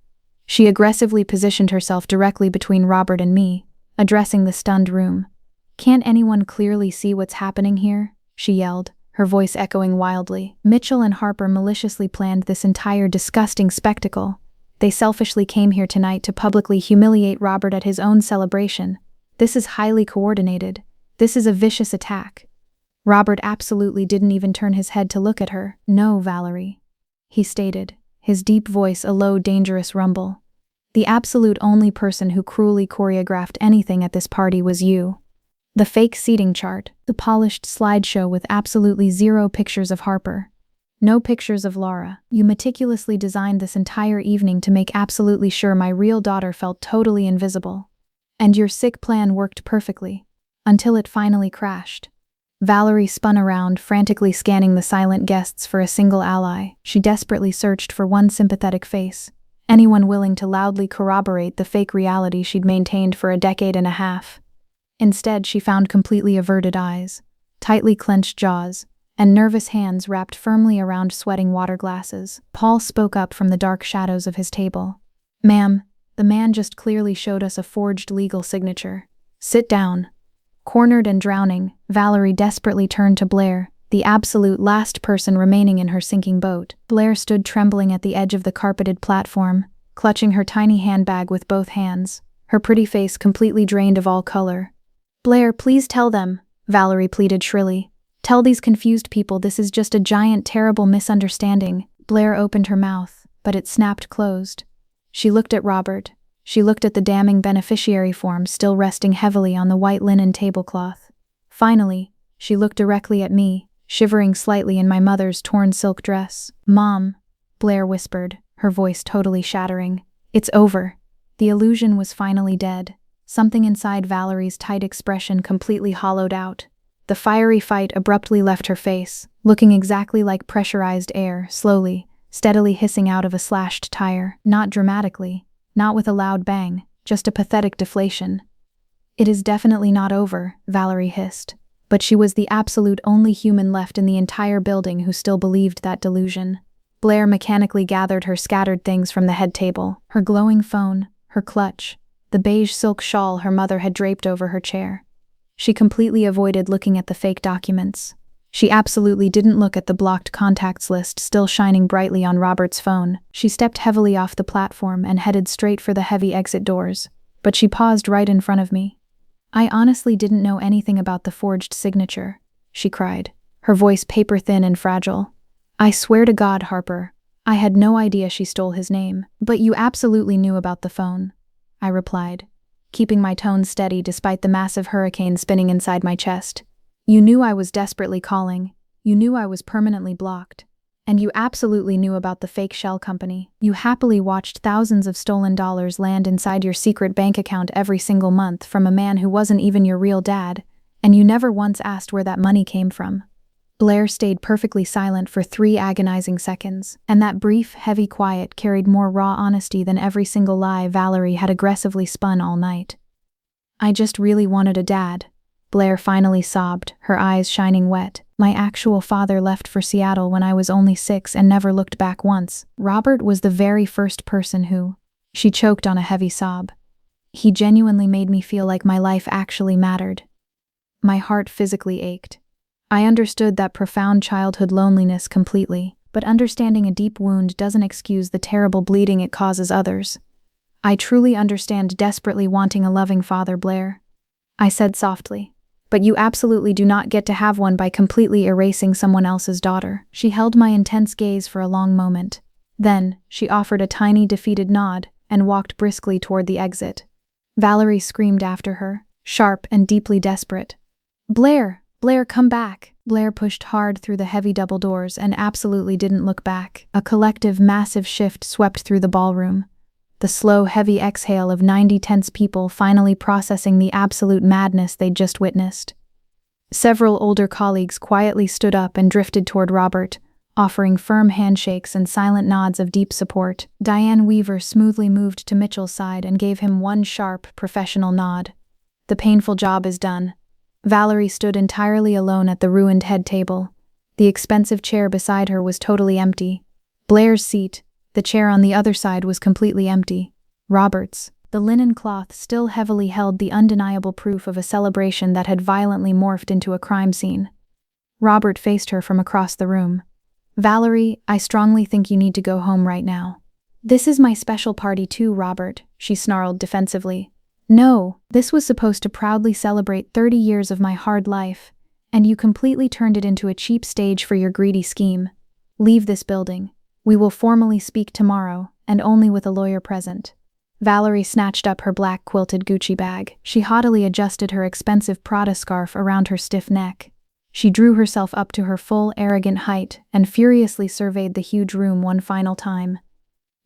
A: She aggressively positioned herself directly between Robert and me, addressing the stunned room. "Can't anyone clearly see what's happening here?" she yelled, her voice echoing wildly. Mitchell and Harper maliciously planned this entire disgusting spectacle. They selfishly came here tonight to publicly humiliate Robert at his own celebration. This is highly coordinated. This is a vicious attack. Robert absolutely didn't even turn his head to look at her. "No, Valerie," he stated, his deep voice a low, dangerous rumble. "The absolute only person who cruelly choreographed anything at this party was you. The fake seating chart, the polished slideshow with absolutely zero pictures of Harper. No pictures of Laura. You meticulously designed this entire evening to make absolutely sure my real daughter felt totally invisible. And your sick plan worked perfectly. Until it finally crashed." Valerie spun around, frantically scanning the silent guests for a single ally. She desperately searched for one sympathetic face, anyone willing to loudly corroborate the fake reality she'd maintained for a decade and a half. Instead, she found completely averted eyes, tightly clenched jaws, and nervous hands wrapped firmly around sweating water glasses. Paul spoke up from the dark shadows of his table. "Ma'am, the man just clearly showed us a forged legal signature. Sit down." Cornered and drowning, Valerie desperately turned to Blair, the absolute last person remaining in her sinking boat. Blair stood trembling at the edge of the carpeted platform, clutching her tiny handbag with both hands, her pretty face completely drained of all color. "Blair, please tell them," Valerie pleaded shrilly. "Tell these confused people this is just a giant, terrible misunderstanding." Blair opened her mouth, but it snapped closed. She looked at Robert. She looked at the damning beneficiary form still resting heavily on the white linen tablecloth. Finally, she looked directly at me, shivering slightly in my mother's torn silk dress. "Mom," Blair whispered, her voice totally shattering. "It's over." The illusion was finally dead. Something inside Valerie's tight expression completely hollowed out. The fiery fight abruptly left her face, looking exactly like pressurized air, slowly, steadily hissing out of a slashed tire. Not dramatically, not with a loud bang, just a pathetic deflation. "It is definitely not over," Valerie hissed. But she was the absolute only human left in the entire building who still believed that delusion. Blair mechanically gathered her scattered things from the head table, her glowing phone, her clutch, the beige silk shawl her mother had draped over her chair. She completely avoided looking at the fake documents. She absolutely didn't look at the blocked contacts list still shining brightly on Robert's phone. She stepped heavily off the platform and headed straight for the heavy exit doors, but she paused right in front of me. "I honestly didn't know anything about the forged signature," she cried, her voice paper-thin and fragile. "I swear to God, Harper, I had no idea she stole his name." "But you absolutely knew about the phone," I replied, keeping my tone steady despite the massive hurricane spinning inside my chest. "You knew I was desperately calling. You knew I was permanently blocked. And you absolutely knew about the fake shell company. You happily watched thousands of stolen dollars land inside your secret bank account every single month from a man who wasn't even your real dad, and you never once asked where that money came from. Blair stayed perfectly silent for 3 agonizing seconds, and that brief, heavy quiet carried more raw honesty than every single lie Valerie had aggressively spun all night. "I just really wanted a dad," Blair finally sobbed, her eyes shining wet. "My actual father left for Seattle when I was only 6 and never looked back once. Robert was the very first person who—" She choked on a heavy sob. "He genuinely made me feel like my life actually mattered." My heart physically ached. I understood that profound childhood loneliness completely, but understanding a deep wound doesn't excuse the terrible bleeding it causes others. "I truly understand desperately wanting a loving father, Blair," I said softly. "But you absolutely do not get to have one by completely erasing someone else's daughter." She held my intense gaze for a long moment. Then, she offered a tiny, defeated nod and walked briskly toward the exit. Valerie screamed after her, sharp and deeply desperate. "Blair! Blair, come back!" Blair pushed hard through the heavy double doors and absolutely didn't look back. A collective, massive shift swept through the ballroom. The slow, heavy exhale of 90 tense people finally processing the absolute madness they'd just witnessed. Several older colleagues quietly stood up and drifted toward Robert, offering firm handshakes and silent nods of deep support. Diane Weaver smoothly moved to Mitchell's side and gave him one sharp, professional nod. The painful job is done. Valerie stood entirely alone at the ruined head table. The expensive chair beside her was totally empty. Blair's seat, the chair on the other side, was completely empty. Robert's, the linen cloth, still heavily held the undeniable proof of a celebration that had violently morphed into a crime scene. Robert faced her from across the room. "Valerie, I strongly think you need to go home right now." "This is my special party too, Robert," she snarled defensively. "No, this was supposed to proudly celebrate 30 years of my hard life, and you completely turned it into a cheap stage for your greedy scheme. Leave this building. We will formally speak tomorrow, and only with a lawyer present." Valerie snatched up her black quilted Gucci bag. She haughtily adjusted her expensive Prada scarf around her stiff neck. She drew herself up to her full, arrogant height and furiously surveyed the huge room one final time.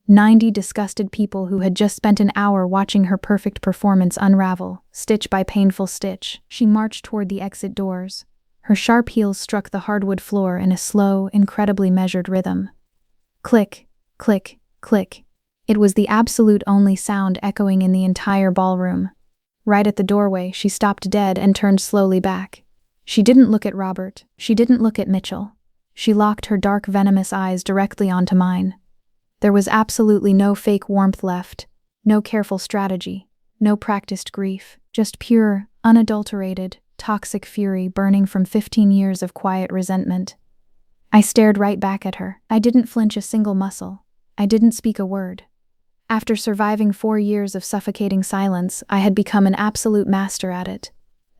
A: 90 disgusted people who had just spent an hour watching her perfect performance unravel, stitch by painful stitch. She marched toward the exit doors. Her sharp heels struck the hardwood floor in a slow, incredibly measured rhythm. Click, click, click. It was the absolute only sound echoing in the entire ballroom. Right at the doorway, she stopped dead and turned slowly back. She didn't look at Robert. She didn't look at Mitchell. She locked her dark, venomous eyes directly onto mine. There was absolutely no fake warmth left, no careful strategy, no practiced grief, just pure, unadulterated, toxic fury burning from 15 years of quiet resentment. I stared right back at her. I didn't flinch a single muscle. I didn't speak a word. After surviving 4 years of suffocating silence, I had become an absolute master at it.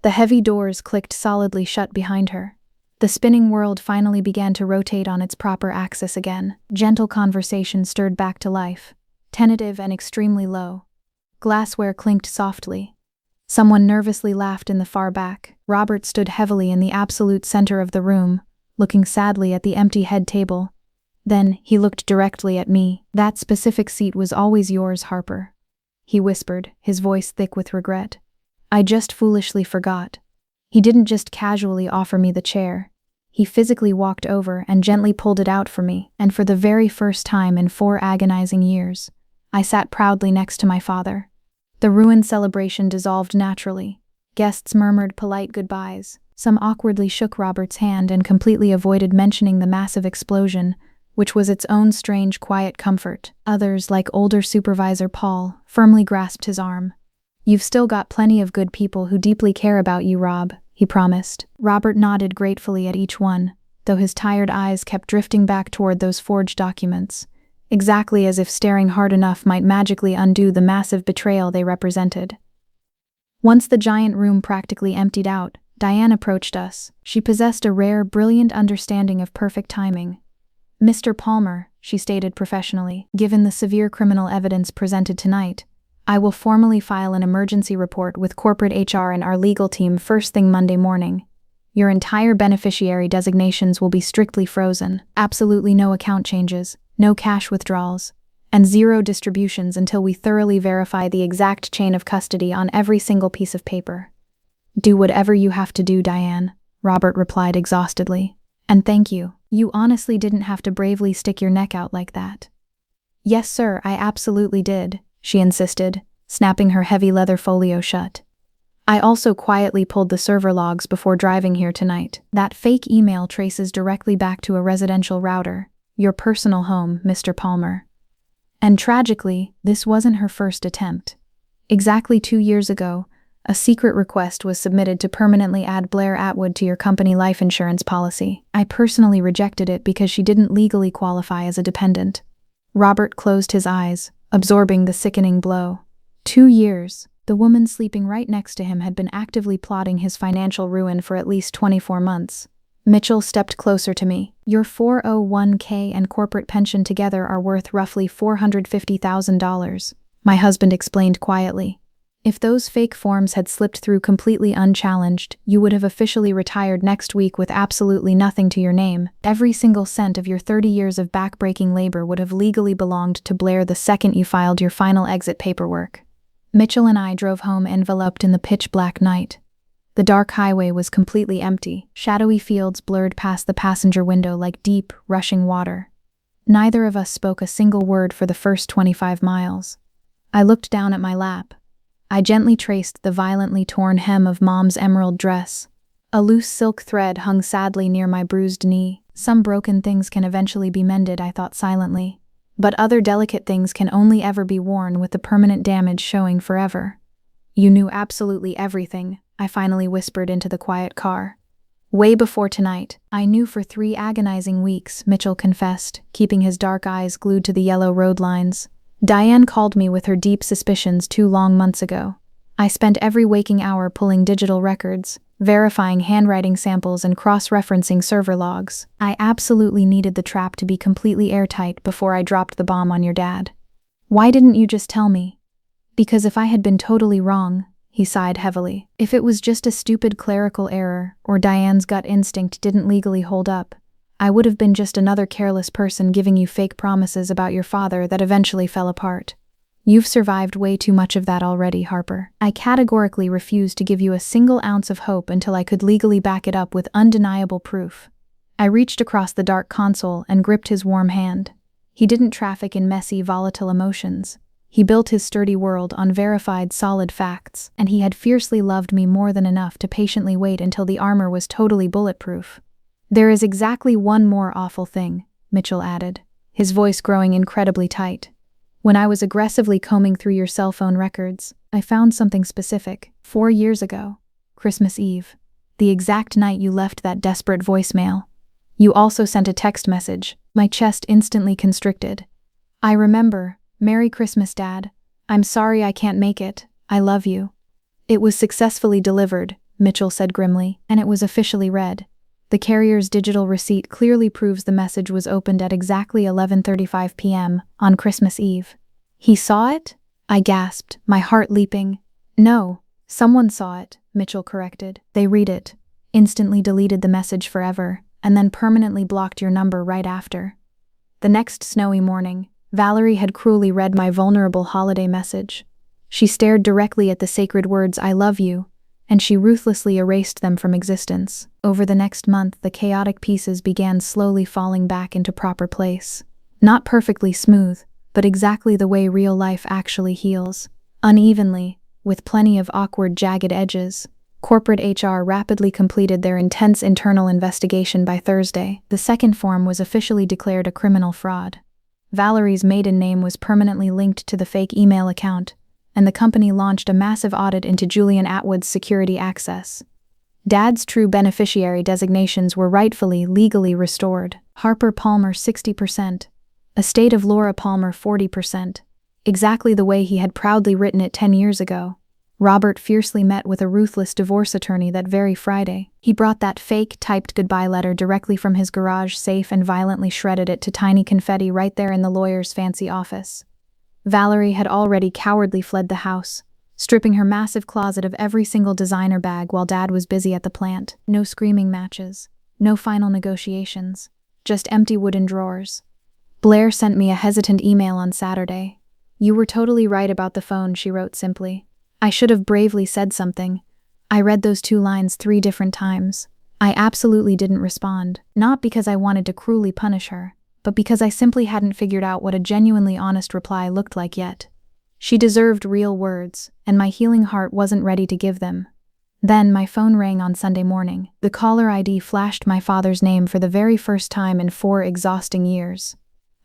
A: The heavy doors clicked solidly shut behind her. The spinning world finally began to rotate on its proper axis again. Gentle conversation stirred back to life, tentative and extremely low. Glassware clinked softly. Someone nervously laughed in the far back. Robert stood heavily in the absolute center of the room, looking sadly at the empty head table. Then he looked directly at me. "That specific seat was always yours, Harper," he whispered, his voice thick with regret. "I just foolishly forgot." He didn't just casually offer me the chair. He physically walked over and gently pulled it out for me, and for the very first time in 4 agonizing years, I sat proudly next to my father. The ruined celebration dissolved naturally. Guests murmured polite goodbyes. Some awkwardly shook Robert's hand and completely avoided mentioning the massive explosion, which was its own strange, quiet comfort. Others, like older supervisor Paul, firmly grasped his arm. "You've still got plenty of good people who deeply care about you, Rob," he promised. Robert nodded gratefully at each one, though his tired eyes kept drifting back toward those forged documents, exactly as if staring hard enough might magically undo the massive betrayal they represented. Once the giant room practically emptied out, Diane approached us. She possessed a rare, brilliant understanding of perfect timing. "Mr. Palmer," she stated professionally, "given the severe criminal evidence presented tonight, I will formally file an emergency report with corporate HR and our legal team first thing Monday morning. Your entire beneficiary designations will be strictly frozen, absolutely no account changes, no cash withdrawals, and 0 distributions until we thoroughly verify the exact chain of custody on every single piece of paper." "Do whatever you have to do, Diane," Robert replied exhaustedly. And thank you. You honestly didn't have to bravely stick your neck out like that. Yes, sir, I absolutely did, she insisted, snapping her heavy leather folio shut. I also quietly pulled the server logs before driving here tonight. That fake email traces directly back to a residential router, your personal home, Mr. Palmer. And tragically, this wasn't her first attempt. Exactly 2 years ago, a secret request was submitted to permanently add Blair Atwood to your company life insurance policy. I personally rejected it because she didn't legally qualify as a dependent. Robert closed his eyes, absorbing the sickening blow. 2 years. The woman sleeping right next to him had been actively plotting his financial ruin for at least 24 months. Mitchell stepped closer to me. Your 401k and corporate pension together are worth roughly $450,000, my husband explained quietly. If those fake forms had slipped through completely unchallenged, you would have officially retired next week with absolutely nothing to your name. Every single cent of your 30 years of backbreaking labor would have legally belonged to Blair the second you filed your final exit paperwork. Mitchell and I drove home enveloped in the pitch-black night. The dark highway was completely empty. Shadowy fields blurred past the passenger window like deep, rushing water. Neither of us spoke a single word for the first 25 miles. I looked down at my lap. I gently traced the violently torn hem of Mom's emerald dress. A loose silk thread hung sadly near my bruised knee. Some broken things can eventually be mended, I thought silently. But other delicate things can only ever be worn with the permanent damage showing forever. You knew absolutely everything, I finally whispered into the quiet car. Way before tonight, I knew for 3 agonizing weeks, Mitchell confessed, keeping his dark eyes glued to the yellow road lines. Diane called me with her deep suspicions 2 long months ago. I spent every waking hour pulling digital records, verifying handwriting samples and cross-referencing server logs. I absolutely needed the trap to be completely airtight before I dropped the bomb on your dad. Why didn't you just tell me? Because if I had been totally wrong, he sighed heavily. If it was just a stupid clerical error, or Diane's gut instinct didn't legally hold up, I would have been just another careless person giving you fake promises about your father that eventually fell apart. You've survived way too much of that already, Harper. I categorically refused to give you a single ounce of hope until I could legally back it up with undeniable proof. I reached across the dark console and gripped his warm hand. He didn't traffic in messy, volatile emotions. He built his sturdy world on verified, solid facts, and he had fiercely loved me more than enough to patiently wait until the armor was totally bulletproof. There is exactly one more awful thing, Mitchell added, his voice growing incredibly tight. When I was aggressively combing through your cell phone records, I found something specific. 4 years ago, Christmas Eve, the exact night you left that desperate voicemail. You also sent a text message. My chest instantly constricted. I remember. Merry Christmas, Dad. I'm sorry I can't make it. I love you. It was successfully delivered, Mitchell said grimly, and it was officially read. The carrier's digital receipt clearly proves the message was opened at exactly 11:35 p.m. on Christmas Eve. He saw it? I gasped, my heart leaping. No, someone saw it, Mitchell corrected. They read it, instantly deleted the message forever, and then permanently blocked your number right after. The next snowy morning, Valerie had cruelly read my vulnerable holiday message. She stared directly at the sacred words, I love you, and she ruthlessly erased them from existence. Over the next month, the chaotic pieces began slowly falling back into proper place. Not perfectly smooth, but exactly the way real life actually heals. Unevenly, with plenty of awkward, jagged edges. Corporate HR rapidly completed their intense internal investigation by Thursday. The second form was officially declared a criminal fraud. Valerie's maiden name was permanently linked to the fake email account, and the company launched a massive audit into Julian Atwood's security access. Dad's true beneficiary designations were rightfully, legally restored. Harper Palmer 60%, estate of Laura Palmer 40%, exactly the way he had proudly written it 10 years ago. Robert fiercely met with a ruthless divorce attorney that very Friday. He brought that fake, typed goodbye letter directly from his garage safe and violently shredded it to tiny confetti right there in the lawyer's fancy office. Valerie had already cowardly fled the house, stripping her massive closet of every single designer bag while Dad was busy at the plant. No screaming matches, no final negotiations, just empty wooden drawers. Blair sent me a hesitant email on Saturday. You were totally right about the phone, she wrote simply. I should have bravely said something. I read those 2 lines 3 different times. I absolutely didn't respond, not because I wanted to cruelly punish her, but because I simply hadn't figured out what a genuinely honest reply looked like yet. She deserved real words, and my healing heart wasn't ready to give them. Then my phone rang on Sunday morning. The caller ID flashed my father's name for the very first time in 4 exhausting years.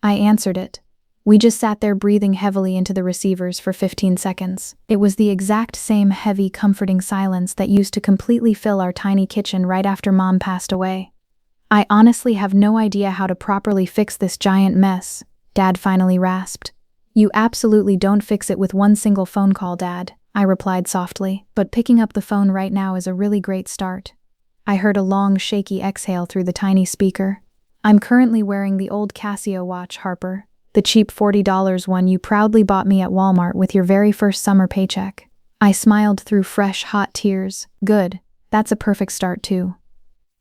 A: I answered it. We just sat there breathing heavily into the receivers for 15 seconds. It was the exact same heavy, comforting silence that used to completely fill our tiny kitchen right after Mom passed away. I honestly have no idea how to properly fix this giant mess, Dad finally rasped. You absolutely don't fix it with one single phone call, Dad, I replied softly, but picking up the phone right now is a really great start. I heard a long, shaky exhale through the tiny speaker. I'm currently wearing the old Casio watch, Harper. The cheap $40 one you proudly bought me at Walmart with your very first summer paycheck. I smiled through fresh, hot tears. Good. That's a perfect start, too.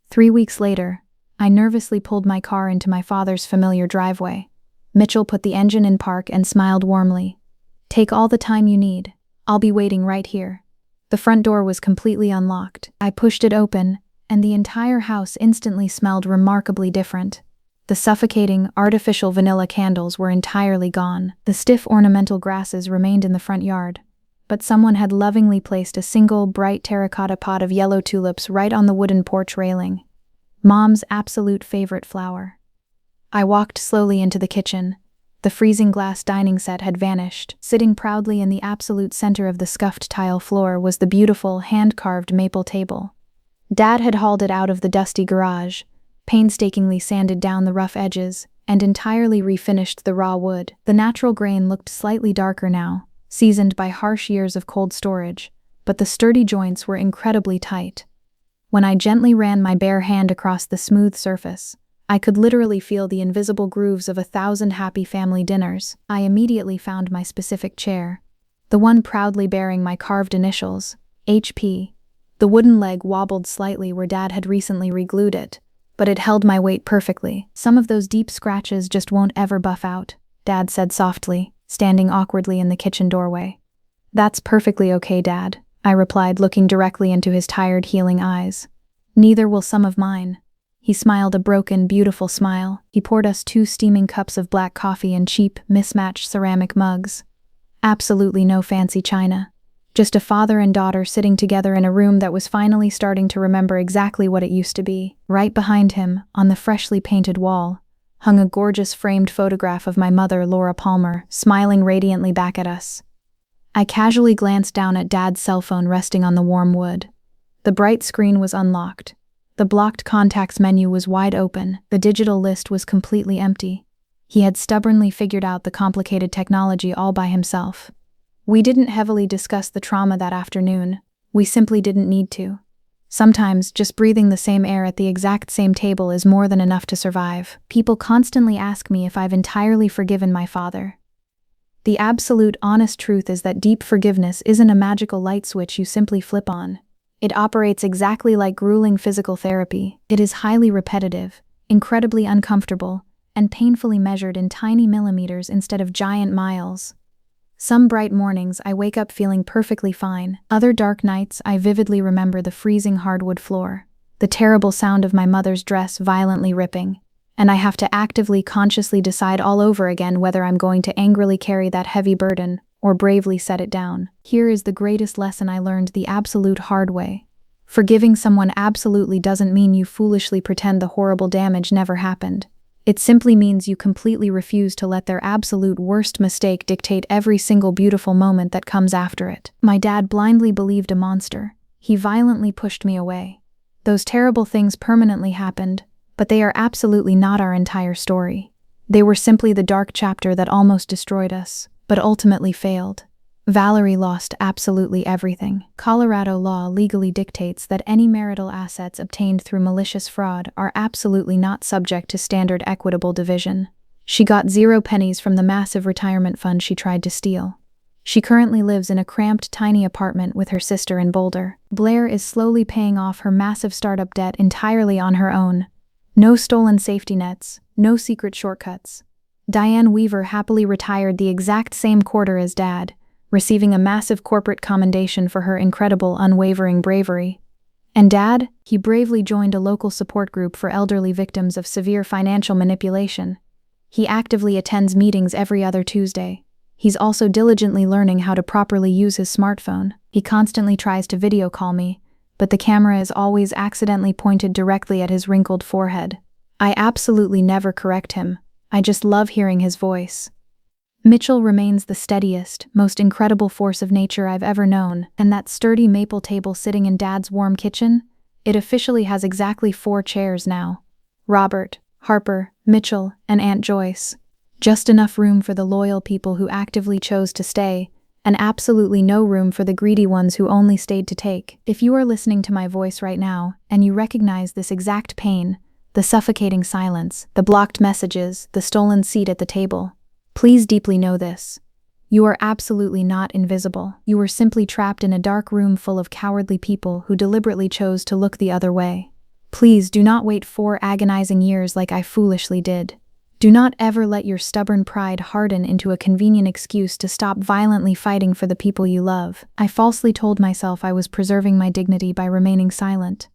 A: 3 weeks later, I nervously pulled my car into my father's familiar driveway. Mitchell put the engine in park and smiled warmly. Take all the time you need. I'll be waiting right here. The front door was completely unlocked. I pushed it open, and the entire house instantly smelled remarkably different. The suffocating, artificial vanilla candles were entirely gone. The stiff ornamental grasses remained in the front yard, but someone had lovingly placed a single, bright terracotta pot of yellow tulips right on the wooden porch railing. Mom's absolute favorite flower. I walked slowly into the kitchen. The freezing glass dining set had vanished. Sitting proudly in the absolute center of the scuffed tile floor was the beautiful, hand-carved maple table. Dad had hauled it out of the dusty garage, painstakingly sanded down the rough edges, and entirely refinished the raw wood. The natural grain looked slightly darker now, seasoned by harsh years of cold storage, but the sturdy joints were incredibly tight. When I gently ran my bare hand across the smooth surface, I could literally feel the invisible grooves of 1,000 happy family dinners. I immediately found my specific chair, the one proudly bearing my carved initials, HP. The wooden leg wobbled slightly where Dad had recently reglued it, but it held my weight perfectly. Some of those deep scratches just won't ever buff out, Dad said softly, standing awkwardly in the kitchen doorway. That's perfectly okay, Dad, I replied, looking directly into his tired, healing eyes. Neither will some of mine. He smiled a broken, beautiful smile. He poured us 2 steaming cups of black coffee in cheap, mismatched ceramic mugs. Absolutely no fancy china. Just a father and daughter sitting together in a room that was finally starting to remember exactly what it used to be. Right behind him, on the freshly painted wall, hung a gorgeous framed photograph of my mother, Laura Palmer, smiling radiantly back at us. I casually glanced down at Dad's cell phone resting on the warm wood. The bright screen was unlocked. The blocked contacts menu was wide open. The digital list was completely empty. He had stubbornly figured out the complicated technology all by himself. We didn't heavily discuss the trauma that afternoon. We simply didn't need to. Sometimes, just breathing the same air at the exact same table is more than enough to survive. People constantly ask me if I've entirely forgiven my father. The absolute honest truth is that deep forgiveness isn't a magical light switch you simply flip on. It operates exactly like grueling physical therapy. It is highly repetitive, incredibly uncomfortable, and painfully measured in tiny millimeters instead of giant miles. Some bright mornings I wake up feeling perfectly fine. Other dark nights I vividly remember the freezing hardwood floor, the terrible sound of my mother's dress violently ripping, and I have to actively, consciously decide all over again whether I'm going to angrily carry that heavy burden or bravely set it down. Here is the greatest lesson I learned the absolute hard way. Forgiving someone absolutely doesn't mean you foolishly pretend the horrible damage never happened. It simply means you completely refuse to let their absolute worst mistake dictate every single beautiful moment that comes after it. My dad blindly believed a monster. He violently pushed me away. Those terrible things permanently happened, but they are absolutely not our entire story. They were simply the dark chapter that almost destroyed us, but ultimately failed. Valerie lost absolutely everything. Colorado law legally dictates that any marital assets obtained through malicious fraud are absolutely not subject to standard equitable division. She got 0 pennies from the massive retirement fund she tried to steal. She currently lives in a cramped, tiny apartment with her sister in Boulder. Blair is slowly paying off her massive startup debt entirely on her own. No stolen safety nets, no secret shortcuts. Diane Weaver happily retired the exact same quarter as Dad, receiving a massive corporate commendation for her incredible, unwavering bravery. And Dad? He bravely joined a local support group for elderly victims of severe financial manipulation. He actively attends meetings every other Tuesday. He's also diligently learning how to properly use his smartphone. He constantly tries to video call me, but the camera is always accidentally pointed directly at his wrinkled forehead. I absolutely never correct him. I just love hearing his voice. Mitchell remains the steadiest, most incredible force of nature I've ever known, and that sturdy maple table sitting in Dad's warm kitchen, it officially has exactly 4 chairs now. Robert, Harper, Mitchell, and Aunt Joyce. Just enough room for the loyal people who actively chose to stay, and absolutely no room for the greedy ones who only stayed to take. If you are listening to my voice right now, and you recognize this exact pain, the suffocating silence, the blocked messages, the stolen seat at the table, please deeply know this. You are absolutely not invisible. You were simply trapped in a dark room full of cowardly people who deliberately chose to look the other way. Please do not wait 4 agonizing years like I foolishly did. Do not ever let your stubborn pride harden into a convenient excuse to stop violently fighting for the people you love. I falsely told myself I was preserving my dignity by remaining silent.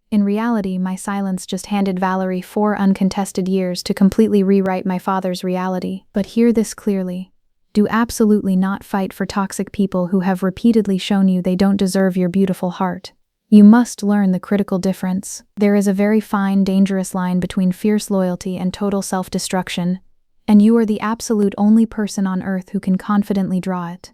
A: In reality, my silence just handed Valerie 4 uncontested years to completely rewrite my father's reality. But hear this clearly. Do absolutely not fight for toxic people who have repeatedly shown you they don't deserve your beautiful heart. You must learn the critical difference. There is a very fine, dangerous line between fierce loyalty and total self-destruction, and you are the absolute only person on earth who can confidently draw it.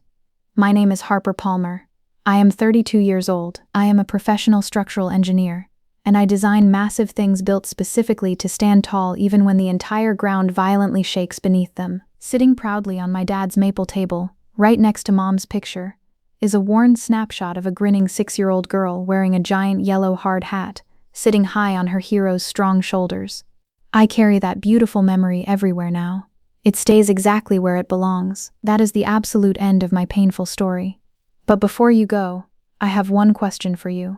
A: My name is Harper Palmer. I am 32 years old. I am a professional structural engineer, and I design massive things built specifically to stand tall even when the entire ground violently shakes beneath them. Sitting proudly on my dad's maple table, right next to Mom's picture, is a worn snapshot of a grinning 6-year-old girl wearing a giant yellow hard hat, sitting high on her hero's strong shoulders. I carry that beautiful memory everywhere now. It stays exactly where it belongs. That is the absolute end of my painful story. But before you go, I have one question for you.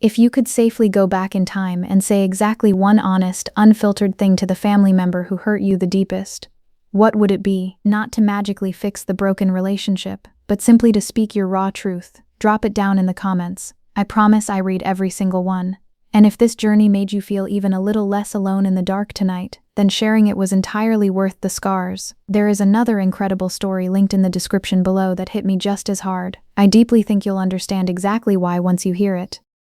A: If you could safely go back in time and say exactly one honest, unfiltered thing to the family member who hurt you the deepest, what would it be? Not to magically fix the broken relationship, but simply to speak your raw truth. Drop it down in the comments. I promise I read every single one. And if this journey made you feel even a little less alone in the dark tonight, then sharing it was entirely worth the scars. There is another incredible story linked in the description below that hit me just as hard. I deeply think you'll understand exactly why once you hear it.